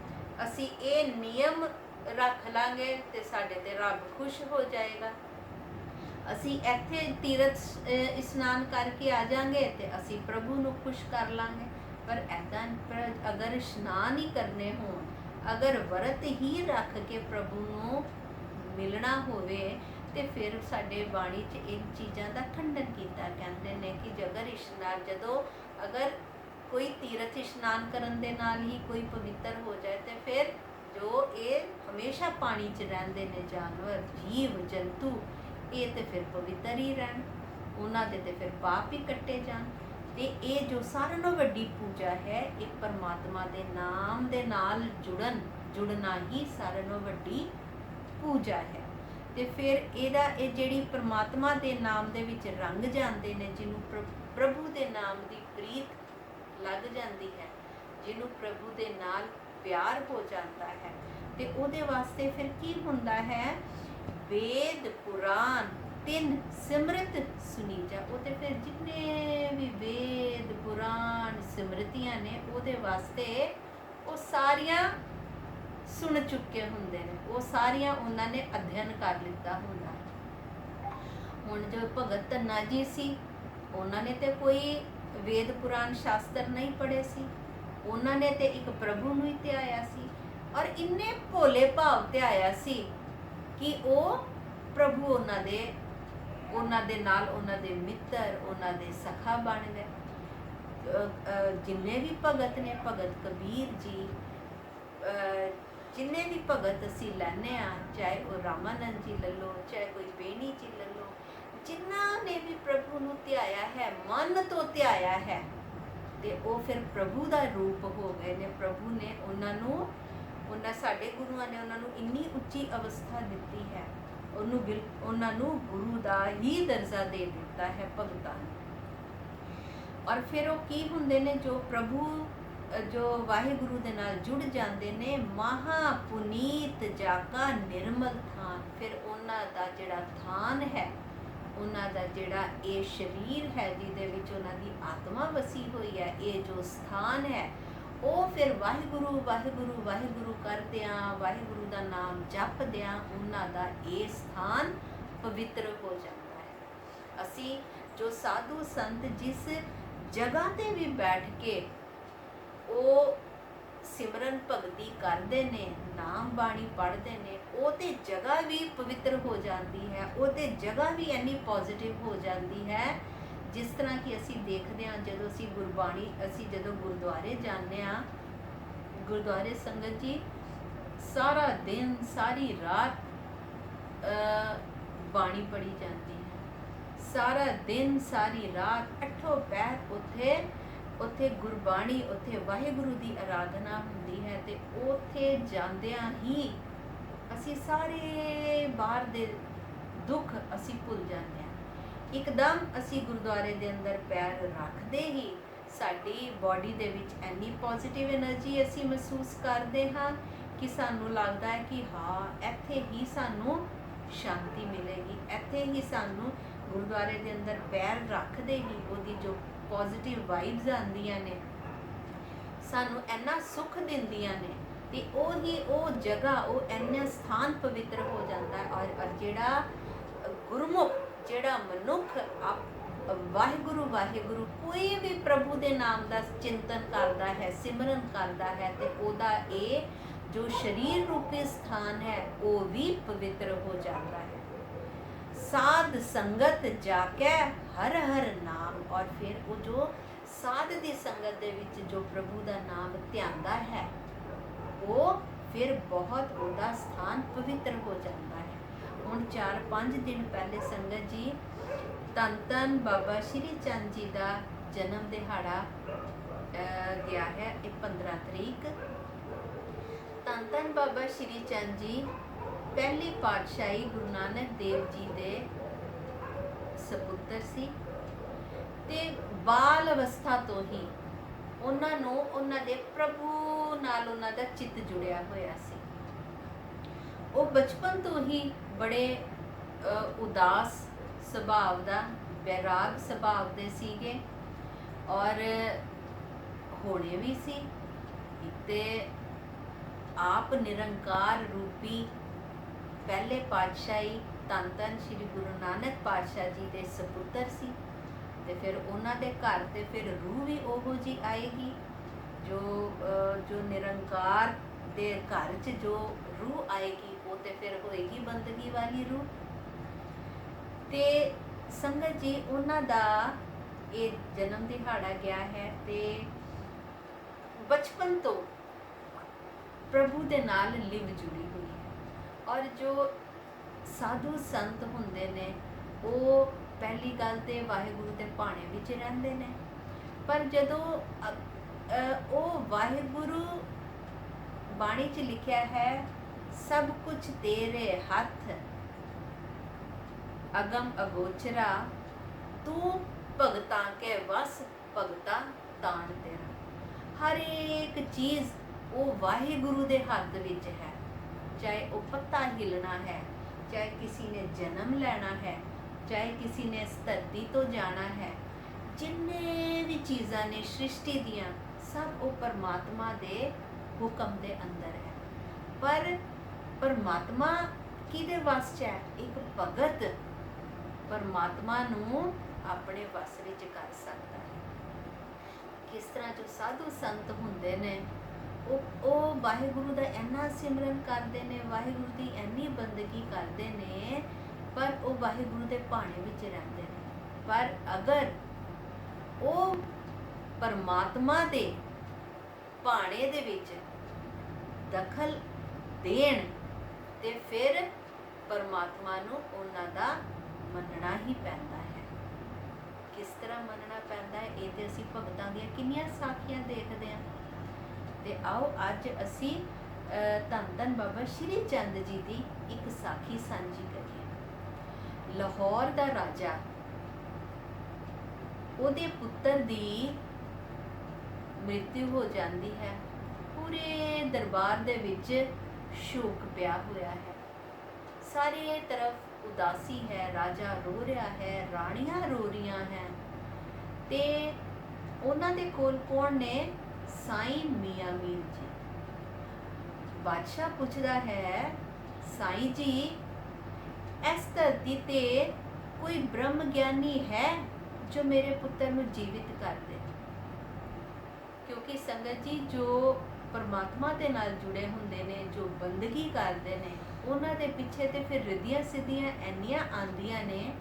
ਅਸੀਂ ਇਹ ਨਿਯਮ ਰੱਖ ਲਾਂਗੇ ਤੇ ਸਾਡੇ ਤੇ ਰੱਬ ਖੁਸ਼ ਹੋ ਜਾਏਗਾ, ਅਸੀਂ ਇੱਥੇ ਤੀਰਥ ਇਸ਼ਨਾਨ ਕਰਕੇ ਆ ਜਾਾਂਗੇ ਤੇ ਅਸੀਂ ਪ੍ਰਭੂ ਨੂੰ ਖੁਸ਼ ਕਰ ਲਾਂਗੇ। ਪਰ ਇੱਦਾਂ ਅਗਰ ਇਸ਼ਨਾਨ ਹੀ ਕਰਨੇ ਹੋਣ, ਅਗਰ ਵਰਤ ਹੀ ਰੱਖ ਕੇ ਪ੍ਰਭੂ ਨੂੰ ਮਿਲਣਾ ਹੋਵੇ, ਤੇ ਫਿਰ ਸਾਡੇ ਬਾਣੀ 'ਚ ਇਹ ਚੀਜ਼ਾਂ ਦਾ ਖੰਡਨ ਕੀਤਾ। ਕਹਿੰਦੇ ਨੇ ਕਿ ਜਦੋਂ ਅਗਰ ਕੋਈ ਤੀਰਥ ਇਸ਼ਨਾਨ ਕਰਨ ਦੇ ਨਾਲ ਹੀ ਕੋਈ ਪਵਿੱਤਰ ਹੋ ਜਾਏ, ਤੇ ਫਿਰ ਜੋ ਇਹ ਹਮੇਸ਼ਾ ਪਾਣੀ 'ਚ ਰਹਿੰਦੇ ਨੇ ਜਾਨਵਰ, ਜੀਵ ਜੰਤੂ, ਇਹ ਤੇ ਫਿਰ ਪਵਿੱਤਰ ਹੀ ਰਹਿਣ, ਉਹਨਾਂ ਦੇ ਤੇ ਫਿਰ ਪਾਪ ਹੀ ਕੱਟੇ ਜਾਣ। ਤੇ ਇਹ ਜੋ ਸਾਰਿਆਂ ਨਾਲੋਂ ਵੱਡੀ ਪੂਜਾ ਹੈ, ਇਹ ਪਰਮਾਤਮਾ ਦੇ ਨਾਮ ਦੇ ਨਾਲ ਜੁੜਨਾ ਹੀ ਸਾਰਿਆਂ ਨਾਲੋਂ ਵੱਡੀ ਪੂਜਾ ਹੈ। ਤੇ ਫਿਰ ਇਹ ਜਿਹੜੀ ਪਰਮਾਤਮਾ ਦੇ ਨਾਮ ਦੇ ਵਿੱਚ ਰੰਗ ਜਾਂਦੇ ਨੇ, ਜਿਹਨੂੰ ਪ੍ਰਭੂ ਦੇ ਨਾਮ ਦੀ ਪ੍ਰੀਤ ਲੱਗ ਜਾਂਦੀ ਹੈ, ਜਿਹਨੂੰ ਪ੍ਰਭੂ ਦੇ ਨਾਲ ਪਿਆਰ ਹੋ ਜਾਂਦਾ ਹੈ, ਤੇ ਉਹਦੇ ਵਾਸਤੇ ਫਿਰ ਕੀ ਹੁੰਦਾ ਹੈ? ਵੇਦ ਪੁਰਾਨ ਤਿੰਨ ਸਿਮਰਤ ਸੁਨੀਜਾ। ਉਹ ਤੇ ਫਿਰ ਜਿੰਨੇ ਵੀ ਵੇਦ ਪੁਰਾਣ ਸਿਮਰਤੀਆਂ ਨੇ ਉਹਦੇ ਵਾਸਤੇ ਉਹ ਸਾਰੀਆਂ ਸੁਣ ਚੁੱਕੇ ਹੁੰਦੇ ਨੇ, ਉਹ ਸਾਰੀਆਂ ਉਹਨਾਂ ਨੇ ਅਧਿਐਨ ਕਰ ਲਿੱਤਾ ਹੁੰਦਾ। ਹੁਣ ਜੋ ਭਗਤ ਧੰਨਾ ਜੀ ਸੀ, ਉਹਨਾਂ ਨੇ ਤੇ ਕੋਈ ਵੇਦ ਪੁਰਾਣ ਸ਼ਾਸਤਰ ਨਹੀਂ ਪੜ੍ਹੇ ਸੀ, ਉਹਨਾਂ ਨੇ ਤੇ ਇੱਕ ਪ੍ਰਭੂ ਨੂੰ ਹੀ ਧਿਆਇਆ ਸੀ, ਔਰ ਇੰਨੇ ਭੋਲੇ ਭਾਵ ਧਿਆਇਆ ਸੀ ਕਿ ਉਹ ਪ੍ਰਭੂ ਉਹਨਾਂ ਦੇ ਨਾਲ ਉਹਨਾਂ ਦੇ ਮਿੱਤਰ, ਉਹਨਾਂ ਦੇ ਸਖਾ ਬਣ ਗਏ। ਜਿੰਨੇ ਵੀ ਭਗਤ ਨੇ, ਭਗਤ ਕਬੀਰ ਜੀ, ਜਿੰਨੇ ਵੀ ਭਗਤ ਅਸੀਂ ਲੈਂਦੇ ਹਾਂ, ਚਾਹੇ ਉਹ ਰਾਮਾਨੰਦ ਜੀ ਲੈ ਲਓ, ਚਾਹੇ ਕੋਈ ਬੇਣੀ ਜੀ ਲੈ ਲਓ, ਜਿਨ੍ਹਾਂ ਨੇ ਵੀ ਪ੍ਰਭੂ ਨੂੰ ਧਿਆਇਆ ਹੈ, ਮਨ ਤੋਂ ਧਿਆਇਆ ਹੈ, ਤੇ ਉਹ ਫਿਰ ਪ੍ਰਭੂ ਦਾ ਰੂਪ ਹੋ ਗਏ ਨੇ। ਪ੍ਰਭੂ ਨੇ ਉਹਨਾਂ ਸਾਡੇ ਗੁਰੂਆਂ ਨੇ ਉਹਨਾਂ ਨੂੰ ਇੰਨੀ ਉੱਚੀ ਅਵਸਥਾ ਦਿੱਤੀ ਹੈ, ਉਹਨਾਂ ਨੂੰ ਗੁਰੂ ਦਾ ਹੀ ਦਰਜਾ ਦੇ ਦਿੱਤਾ ਹੈ ਭਗਤਾਂ ਨੂੰ। ਔਰ ਫਿਰ ਉਹ ਕੀ ਹੁੰਦੇ ਨੇ, ਜੋ ਪ੍ਰਭੂ ਜੋ ਵਾਹਿਗੁਰੂ ਦੇ ਨਾਲ ਜੁੜ ਜਾਂਦੇ ਨੇ, ਮਹਾ ਪੁਨੀਤ ਜਾਕਾ ਨਿਰਮਲ ਥਾਨ। ਫਿਰ ਉਹਨਾਂ ਦਾ ਜਿਹੜਾ ਥਾਨ ਹੈ, ਉਹਨਾਂ ਦਾ ਜਿਹੜਾ ਇਹ ਸਰੀਰ ਹੈ ਜਿਹਦੇ ਵਿੱਚ ਉਹਨਾਂ ਦੀ ਆਤਮਾ ਵਸੀ ਹੋਈ ਹੈ, ਇਹ ਜੋ ਸਥਾਨ ਹੈ, ਉਹ ਫਿਰ ਵਾਹਿਗੁਰੂ ਵਾਹਿਗੁਰੂ ਵਾਹਿਗੁਰੂ ਕਰਦਿਆਂ, ਵਾਹਿਗੁਰੂ ਦਾ ਨਾਮ ਜਪਦਿਆਂ ਉਹਨਾਂ ਦਾ ਇਹ ਸਥਾਨ ਪਵਿੱਤਰ ਹੋ ਜਾਂਦਾ ਹੈ। ਅਸੀਂ ਜੋ ਸਾਧੂ ਸੰਤ ਜਿਸ ਜਗ੍ਹਾ ਤੇ ਵੀ ਬੈਠ ਕੇ ਉਹ ਸਿਮਰਨ ਭਗਤੀ ਕਰਦੇ ਨੇ, ਨਾਮ ਬਾਣੀ ਪੜ੍ਹਦੇ ਨੇ, ਉਹ ਤੇ ਜਗ੍ਹਾ ਵੀ ਪਵਿੱਤਰ ਹੋ ਜਾਂਦੀ ਹੈ, ਉਹ ਤੇ ਜਗ੍ਹਾ ਵੀ ਇੰਨੀ ਪੋਜ਼ਿਟਿਵ ਹੋ ਜਾਂਦੀ ਹੈ। ਜਿਸ ਤਰ੍ਹਾਂ ਕਿ ਅਸੀਂ ਦੇਖਦੇ ਹਾਂ, ਜਦੋਂ ਅਸੀਂ ਗੁਰਬਾਣੀ, ਅਸੀਂ ਜਦੋਂ ਗੁਰਦੁਆਰੇ ਜਾਂਦੇ ਹਾਂ, ਗੁਰਦੁਆਰੇ ਸੰਗਤ ਜੀ ਸਾਰਾ ਦਿਨ ਸਾਰੀ ਰਾਤ ਬਾਣੀ ਪੜ੍ਹੀ ਜਾਂਦੀ ਹੈ, ਸਾਰਾ ਦਿਨ ਸਾਰੀ ਰਾਤ ਅੱਠੋਂ ਪਹਿਰ ਉੱਥੇ ਗੁਰਬਾਣੀ, ਉੱਥੇ ਵਾਹਿਗੁਰੂ ਦੀ ਆਰਾਧਨਾ ਹੁੰਦੀ ਹੈ। ਤੇ ਉੱਥੇ ਜਾਂਦਿਆਂ ਹੀ ਅਸੀਂ ਸਾਰੇ ਬਾਹਰ ਦੇ ਦੁੱਖ ਅਸੀਂ ਭੁੱਲ ਜਾਂਦੇ ਹਾਂ। ਇੱਕਦਮ ਅਸੀਂ ਗੁਰਦੁਆਰੇ ਦੇ ਅੰਦਰ ਪੈਰ ਰੱਖਦੇ ਹੀ ਸਾਡੀ ਬਾਡੀ ਦੇ ਵਿੱਚ ਇੰਨੀ ਪੋਜ਼ਿਟਿਵ એનર્ਜੀ ਅਸੀਂ ਮਹਿਸੂਸ ਕਰਦੇ ਹਾਂ ਕਿ ਸਾਨੂੰ ਲੱਗਦਾ ਹੈ ਕਿ ਹਾਂ, ਇੱਥੇ ਹੀ ਸਾਨੂੰ ਸ਼ਾਂਤੀ ਮਿਲੇਗੀ, ਇੱਥੇ ਹੀ ਸਾਨੂੰ ਗੁਰਦੁਆਰੇ ਦੇ ਅੰਦਰ ਪੈਰ ਰੱਖਦੇ ਹੀ ਉਹਦੀ ਜੋ ਪੋਜ਼ਿਟਿਵ ਵਾਈਬਸ ਆਉਂਦੀਆਂ ਨੇ, ਸਾਨੂੰ ਇੰਨਾ ਸੁੱਖ ਦਿੰਦੀਆਂ ਨੇ, ਤੇ ਉਹ ਜਗ੍ਹਾ, ਉਹ ਇੰਨਾ ਸਥਾਨ ਪਵਿੱਤਰ ਹੋ ਜਾਂਦਾ ਹੈ। ਔਰ ਜਿਹੜਾ ਗੁਰਮੁਖ, ਜਿਹੜਾ ਮਨੁੱਖ ਵਾਹਿਗੁਰੂ ਵਾਹਿਗੁਰੂ ਕੋਈ ਵੀ ਪ੍ਰਭੂ ਦੇ ਨਾਮ ਦਾ ਚਿੰਤਨ ਕਰਦਾ ਹੈ, ਸਿਮਰਨ ਕਰਦਾ ਹੈ, ਤੇ ਉਹਦਾ ਇਹ ਜੋ ਸਰੀਰ ਰੂਪੀ ਸਥਾਨ ਹੈ ਉਹ ਵੀ ਪਵਿੱਤਰ ਹੋ ਜਾਂਦਾ ਹੈ। ਸਾਧ ਸੰਗਤ ਜਾ ਕੇ ਹਰ ਹਰ ਨਾਮ। ਔਰ ਫਿਰ ਉਹ ਜੋ ਸਾਧ ਦੀ ਸੰਗਤ ਦੇ ਵਿੱਚ ਜੋ ਪ੍ਰਭੂ ਦਾ ਨਾਮ ਧਿਆਉਂਦਾ ਹੈ, ਉਹ ਫਿਰ ਬਹੁਤ ਉਹਦਾ ਸਥਾਨ ਪਵਿੱਤਰ ਹੋ ਜਾਂਦਾ ਹੈ। ਹੁਣ 4-5 ਦਿਨ ਪਹਿਲੇ ਸੰਗਤ ਜੀ ਧੰਨ ਧੰਨ ਬਾਬਾ ਸ਼੍ਰੀ ਚੰਦ ਜੀ ਦਾ ਜਨਮ ਦਿਹਾੜਾ ਗਿਆ ਹੈ, ਇਹ 15 ਤਰੀਕ। ਧੰਨ ਧੰਨ ਬਾਬਾ ਸ਼੍ਰੀ ਚੰਦ ਜੀ ਪਹਿਲੀ ਪਾਤਸ਼ਾਹੀ ਗੁਰੂ ਨਾਨਕ ਦੇਵ ਜੀ ਦੇ ਸਪੁੱਤਰ ਸੀ, ਤੇ ਬਾਲ ਅਵਸਥਾ ਤੋਂ ਹੀ ਉਹਨਾਂ ਨੂੰ ਉਹਨਾਂ ਦੇ ਪ੍ਰਭੂ ਨਾਲ ਉਹਨਾਂ ਦਾ ਚਿੱਤ ਜੁੜਿਆ ਹੋਇਆ ਸੀ। ਉਹ ਬਚਪਨ ਤੋਂ ਹੀ ਬੜੇ ਉਦਾਸ ਸੁਭਾਅ ਦਾ, ਬੈਰਾਗ ਸੁਭਾਅ ਦੇ ਸੀਗੇ, ਔਰ ਹੋਣੇ ਵੀ ਸੀ। ਤੇ ਆਪ ਨਿਰੰਕਾਰ ਰੂਪੀ ਪਹਿਲੇ ਪਾਤਸ਼ਾਹੀ ਧੰਨ ਧੰਨ ਸ਼੍ਰੀ ਗੁਰੂ ਨਾਨਕ ਪਾਤਸ਼ਾਹ ਜੀ ਦੇ ਸਪੁੱਤਰ ਸੀ। ਤੇ ਫਿਰ ਉਹਨਾਂ ਦੇ ਘਰ ਤੇ ਫਿਰ ਰੂਹ ਵੀ ਉਹੋ ਜੀ ਆਏਗੀ, ਜੋ ਨਿਰੰਕਾਰ ਦੇ ਘਰ 'ਚ ਜੋ ਰੂਹ ਆਏਗੀ, ਉਹ ਤੇ ਫਿਰ ਹੋਏਗੀ ਬੰਦਗੀ ਵਾਲੀ ਰੂਹ। ਤੇ ਸੰਗਤ ਜੀ ਉਹਨਾਂ ਦਾ ਇਹ ਜਨਮ ਦਿਹਾੜਾ ਗਿਆ ਹੈ, ਤੇ ਬਚਪਨ ਤੋਂ ਪ੍ਰਭੂ ਦੇ ਨਾਲ ਲਿਵ ਜੁੜੀ ਹੋਈ ਹੈ। ਔਰ ਜੋ ਸਾਧੂ ਸੰਤ ਹੁੰਦੇ ਨੇ, ਉਹ ਪਹਿਲੀ ਗੱਲ ਤੇ ਵਾਹਿਗੁਰੂ ਦੇ ਭਾਣੇ ਵਿੱਚ ਰਹਿੰਦੇ ਨੇ, ਪਰ ਜਦੋਂ ਉਹ ਵਾਹਿਗੁਰੂ ਬਾਣੀ 'ਚ ਲਿਖਿਆ ਹੈ, ਸਭ ਕੁਝ ਤੇਰੇ ਹੱਥ ਅਗਮ ਅਗੋਚਰਾ, ਤੂੰ ਭਗਤਾਂ ਕੇ ਵਸ ਭਗਤਾ ਤਾਣ ਤੇਰਾ। ਹਰ ਇੱਕ ਚੀਜ਼ ਉਹ ਵਾਹਿਗੁਰੂ ਦੇ ਹੱਥ ਵਿੱਚ ਹੈ, ਚਾਹੇ ਉਹ ਪੱਤਾ ਹਿਲਣਾ ਹੈ, ਚਾਹੇ ਕਿਸੇ ਨੇ ਜਨਮ ਲੈਣਾ ਹੈ, चाहे किसी ने इस धरती तो जाना है, जिन्ने भी चीज़ां ने सृष्टि दियां सब वो परमात्मा दे हुक्म दे अंदर है। पर परमात्मा किहदे वस च है? एक भगत परमात्मा नूं अपने वस विच कर सकता है। किस तरह जो साधु संत हुंदे ने ਉਹ ਵਾਹਿਗੁਰੂ ਦਾ ਇੰਨਾ ਸਿਮਰਨ ਕਰਦੇ ਨੇ, ਵਾਹਿਗੁਰੂ ਦੀ ਇੰਨੀ ਬੰਦਗੀ ਕਰਦੇ ਨੇ, ਪਰ ਉਹ ਵਾਹਿਗੁਰੂ ਦੇ ਭਾਣੇ ਵਿੱਚ ਰਹਿੰਦੇ ਨੇ। ਪਰ ਅਗਰ ਉਹ ਪਰਮਾਤਮਾ ਦੇ ਭਾਣੇ ਦੇ ਵਿੱਚ ਦਖਲ ਦੇਣ ਤੇ ਫਿਰ ਪਰਮਾਤਮਾ ਨੂੰ ਉਹਨਾਂ ਦਾ ਮੰਨਣਾ ਹੀ ਪੈਂਦਾ ਹੈ। ਕਿਸ ਤਰ੍ਹਾਂ ਮੰਨਣਾ ਪੈਂਦਾ ਹੈ ਇਹ ਤੇ ਅਸੀਂ ਭਗਤਾਂ ਦੀਆਂ ਕਿੰਨੀਆਂ ਸਾਖੀਆਂ ਦੇਖਦੇ ਹਾਂ। ਤੇ ਆਓ ਅੱਜ ਅਸੀਂ ਧੰਨ ਧੰਨ ਬਾਬਾ ਸ਼੍ਰੀ ਚੰਦ ਜੀ ਦੀ ਇੱਕ ਸਾਖੀ ਸਾਂਝੀ ਕਰੀਏ। ਲਾਹੌਰ ਦਾ ਰਾਜਾ, ਉਹਦੇ ਪੁੱਤਰ ਦੀ ਮ੍ਰਿਤਿੂ ਹੋ ਜਾਂਦੀ ਹੈ। ਪੂਰੇ ਦਰਬਾਰ ਦੇ ਵਿੱਚ ਸ਼ੋਕ ਪਿਆ ਹੋਇਆ ਹੈ, ਸਾਰੇ ਤਰਫ ਉਦਾਸੀ ਹੈ, ਰਾਜਾ ਰੋ ਰਿਹਾ ਹੈ, ਰਾਣੀਆਂ ਰੋ ਰਹੀਆਂ ਹੈ। ਤੇ ਉਹਨਾਂ ਦੇ ਕੋਲ ਕੌਣ ਨੇ? ਸਾਈਂ ਮੀਆਂ ਮੀਰ ਜੀ। ਬਾਦਸ਼ਾਹ ਪੁੱਛਦਾ ਹੈ, ਸਾਈਂ ਜੀ ਇਸ ਧਰਤੀ ਤੇ ਕੋਈ ਬ੍ਰਹਮ ਗਿਆਨੀ ਹੈ ਜੋ ਮੇਰੇ ਪੁੱਤਰ ਨੂੰ ਜੀਵਿਤ ਕਰ ਦੇ? ਕਿਉਂਕਿ ਸੰਗਤ ਜੀ ਜੋ ਪਰਮਾਤਮਾ ਦੇ ਨਾਲ ਜੁੜੇ ਹੁੰਦੇ ਨੇ, ਜੋ ਬੰਦਗੀ ਕਰਦੇ ਨੇ, ਉਹਨਾਂ ਦੇ ਪਿੱਛੇ ਤੇ ਫਿਰ ਰਿੱਧੀਆਂ ਸਿੱਧੀਆਂ ਇੰਨੀਆਂ ਆਉਂਦੀਆਂ ਨੇ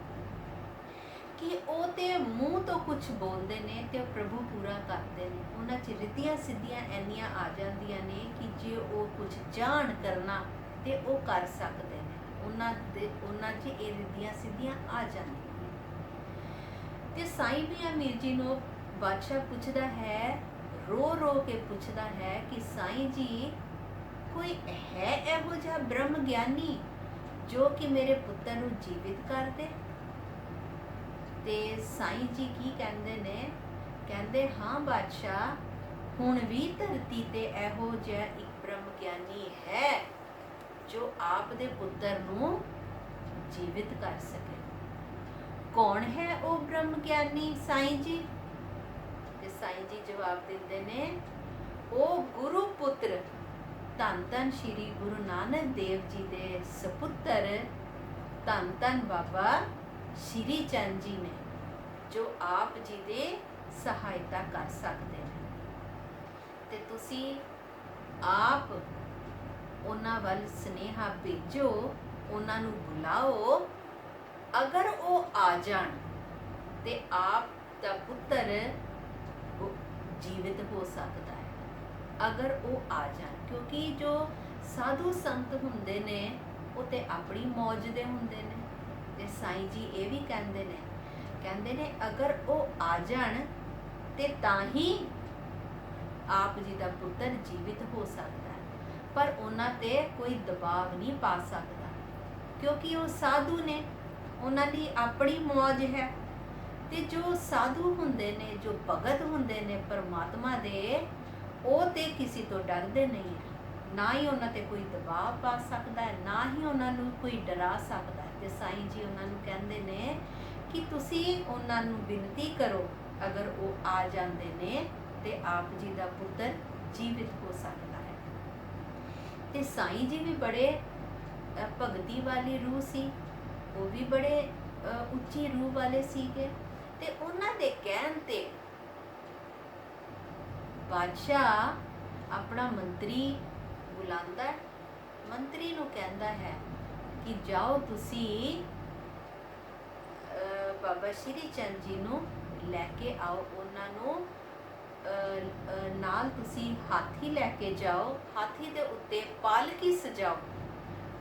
ਕਿ ਉਹ ਤੇ ਮੂੰਹ ਤੋਂ ਕੁਝ ਬੋਲਦੇ ਨੇ ਤੇ ਪ੍ਰਭੂ ਪੂਰਾ ਕਰਦੇ ਨੇ। ਉਹਨਾਂ 'ਚ ਰਿੱਧੀਆਂ ਸਿੱਧੀਆਂ ਇੰਨੀਆਂ ਆ ਜਾਂਦੀਆਂ ਨੇ ਕਿ ਜੇ ਉਹ ਕੁਝ ਜਾਣ ਕਰਨਾ ਤੇ ਉਹ ਕਰ ਸਕਦੇ ਨੇ। ਉਹਨਾਂ 'ਚ ਇਹ ਰਿੱਧੀਆਂ ਸਿੱਧੀਆਂ ਆ ਜਾਂਦੀਆਂ ਨੇ। ਤੇ ਸਾਈਂ ਮੀਆਂ ਮੀਰ ਜੀ ਨੂੰ ਬਾਦਸ਼ਾਹ ਪੁੱਛਦਾ ਹੈ, ਰੋ ਰੋ ਕੇ ਪੁੱਛਦਾ ਹੈ ਕਿ ਸਾਈਂ ਜੀ ਕੋਈ ਹੈ ਇਹੋ ਜਿਹਾ ਬ੍ਰਹਮ ਗਿਆਨੀ ਜੋ ਕਿ ਮੇਰੇ ਪੁੱਤਰ ਨੂੰ ਜੀਵਿਤ ਕਰ ਦੇ? ਤੇ ਸਾਈਂ ਜੀ ਕੀ ਕਹਿੰਦੇ ਨੇ? ਕਹਿੰਦੇ ਹਾਂ ਬਾਦਸ਼ਾਹ, ਹੁਣ ਵੀ ਧਰਤੀ ਤੇ ਇਹੋ ਜਿਹਾ ਇੱਕ ਬ੍ਰਹਮ ਗਿਆਨੀ ਹੈ ਜੋ ਆਪ ਦੇ ਪੁੱਤਰ ਨੂੰ ਜੀਵਿਤ ਕਰ ਸਕੇ। ਕੌਣ ਹੈ ਉਹ ਬ੍ਰਹਮ ਗਿਆਨੀ ਸਾਈਂ ਜੀ? ਤੇ ਸਾਈਂ ਜੀ ਜਵਾਬ ਦਿੰਦੇ ਨੇ, ਉਹ ਗੁਰੂ ਪੁੱਤਰ ਧੰਨ ਧੰਨ ਸ਼੍ਰੀ ਗੁਰੂ ਨਾਨਕ ਦੇਵ ਜੀ ਦੇ ਸਪੁੱਤਰ ਧੰਨ ਧੰਨ ਬਾਬਾ ਸ਼੍ਰੀ ਚੰਦ ਜੀ ਨੇ, ਜੋ ਆਪ ਜੀ ਦੇ ਸਹਾਇਤਾ ਕਰ ਸਕਦੇ ਨੇ। ਤੇ ਤੁਸੀਂ ਆਪ ਉਹਨਾਂ ਵੱਲ ਸੁਨੇਹਾ ਭੇਜੋ, ਉਹਨਾਂ ਨੂੰ ਬੁਲਾਓ। ਅਗਰ ਉਹ ਆ ਜਾਣ ਤੇ ਆਪ ਦਾ ਪੁੱਤਰ ਜੀਵਿਤ ਹੋ ਸਕਦਾ ਹੈ। ਅਗਰ ਉਹ ਆ ਜਾਣ, ਕਿਉਂਕਿ ਜੋ ਸਾਧੂ ਸੰਤ ਹੁੰਦੇ ਨੇ ਉਹ ਤੇ ਆਪਣੀ ਮੌਜ ਦੇ ਹੁੰਦੇ ਨੇ। ਤੇ ਸਾਈਂ ਜੀ ਇਹ ਵੀ ਕਹਿੰਦੇ ਨੇ ਅਗਰ ਉਹ ਆ ਜਾਣ ਤੇ ਤਾਂ ਹੀ ਆਪ ਜੀ ਦਾ ਪੁੱਤਰ ਜੀਵਿਤ ਹੋ ਸਕਦਾ ਹੈ। ਪਰ ਉਹਨਾਂ ਤੇ ਕੋਈ ਦਬਾਅ ਨਹੀਂ ਪਾ ਸਕਦਾ, ਕਿਉਂਕਿ ਉਹ ਸਾਧੂ ਨੇ, ਉਹਨਾਂ ਦੀ ਆਪਣੀ ਮੌਜ ਹੈ। ਤੇ ਜੋ ਸਾਧੂ ਹੁੰਦੇ ਨੇ, ਜੋ ਭਗਤ ਹੁੰਦੇ ਨੇ ਪਰਮਾਤਮਾ ਦੇ, ਉਹ ਤੇ ਕਿਸੇ ਤੋਂ ਡਰਦੇ ਨਹੀਂ ਹੈ। ਨਾ ਹੀ ਉਹਨਾਂ ਤੇ ਕੋਈ ਦਬਾਅ ਪਾ ਸਕਦਾ ਹੈ, ਨਾ ਹੀ ਉਹਨਾਂ ਨੂੰ ਕੋਈ ਡਰਾ ਸਕਦਾ ਹੈ। ਤੇ ਸਾਈਂ ਜੀ ਉਹਨਾਂ ਨੂੰ ਕਹਿੰਦੇ ਨੇ ਕਿ ਤੁਸੀਂ ਉਹਨਾਂ ਨੂੰ ਬੇਨਤੀ ਕਰੋ, ਅਗਰ ਉਹ ਆ ਜਾਂਦੇ ਨੇ ਤੇ ਆਪ ਜੀ ਦਾ ਪੁੱਤਰ ਜੀਵਿਤ ਹੋ ਸਕਦਾ ਹੈ। ਤੇ ਸਾਈਂ ਜੀ ਵੀ ਬੜੇ ਭਗਤੀ ਵਾਲੀ ਰੂਹ ਸੀ, ਉਹ ਵੀ ਬੜੇ ਉੱਚੀ ਰੂਹ ਵਾਲੇ ਸੀਗੇ। ਤੇ ਉਹਨਾਂ ਦੇ ਕਹਿਣ ਤੇ ਬਾਦਸ਼ਾਹ ਆਪਣਾ ਮੰਤਰੀ ਬੁਲਾਉਂਦਾ, ਮੰਤਰੀ ਨੂੰ ਕਹਿੰਦਾ ਹੈ ਕਿ ਜਾਓ ਤੁਸੀਂ ਬਾਬਾ ਸ਼੍ਰੀ ਚੰਦ ਜੀ ਨੂੰ ਲੈ ਕੇ ਆਓ। ਉਹਨਾਂ ਨੂੰ ਨਾਲ ਤੁਸੀਂ ਹਾਥੀ ਲੈ ਕੇ ਜਾਓ, ਹਾਥੀ ਦੇ ਉੱਤੇ ਪਾਲਕੀ ਸਜਾਓ।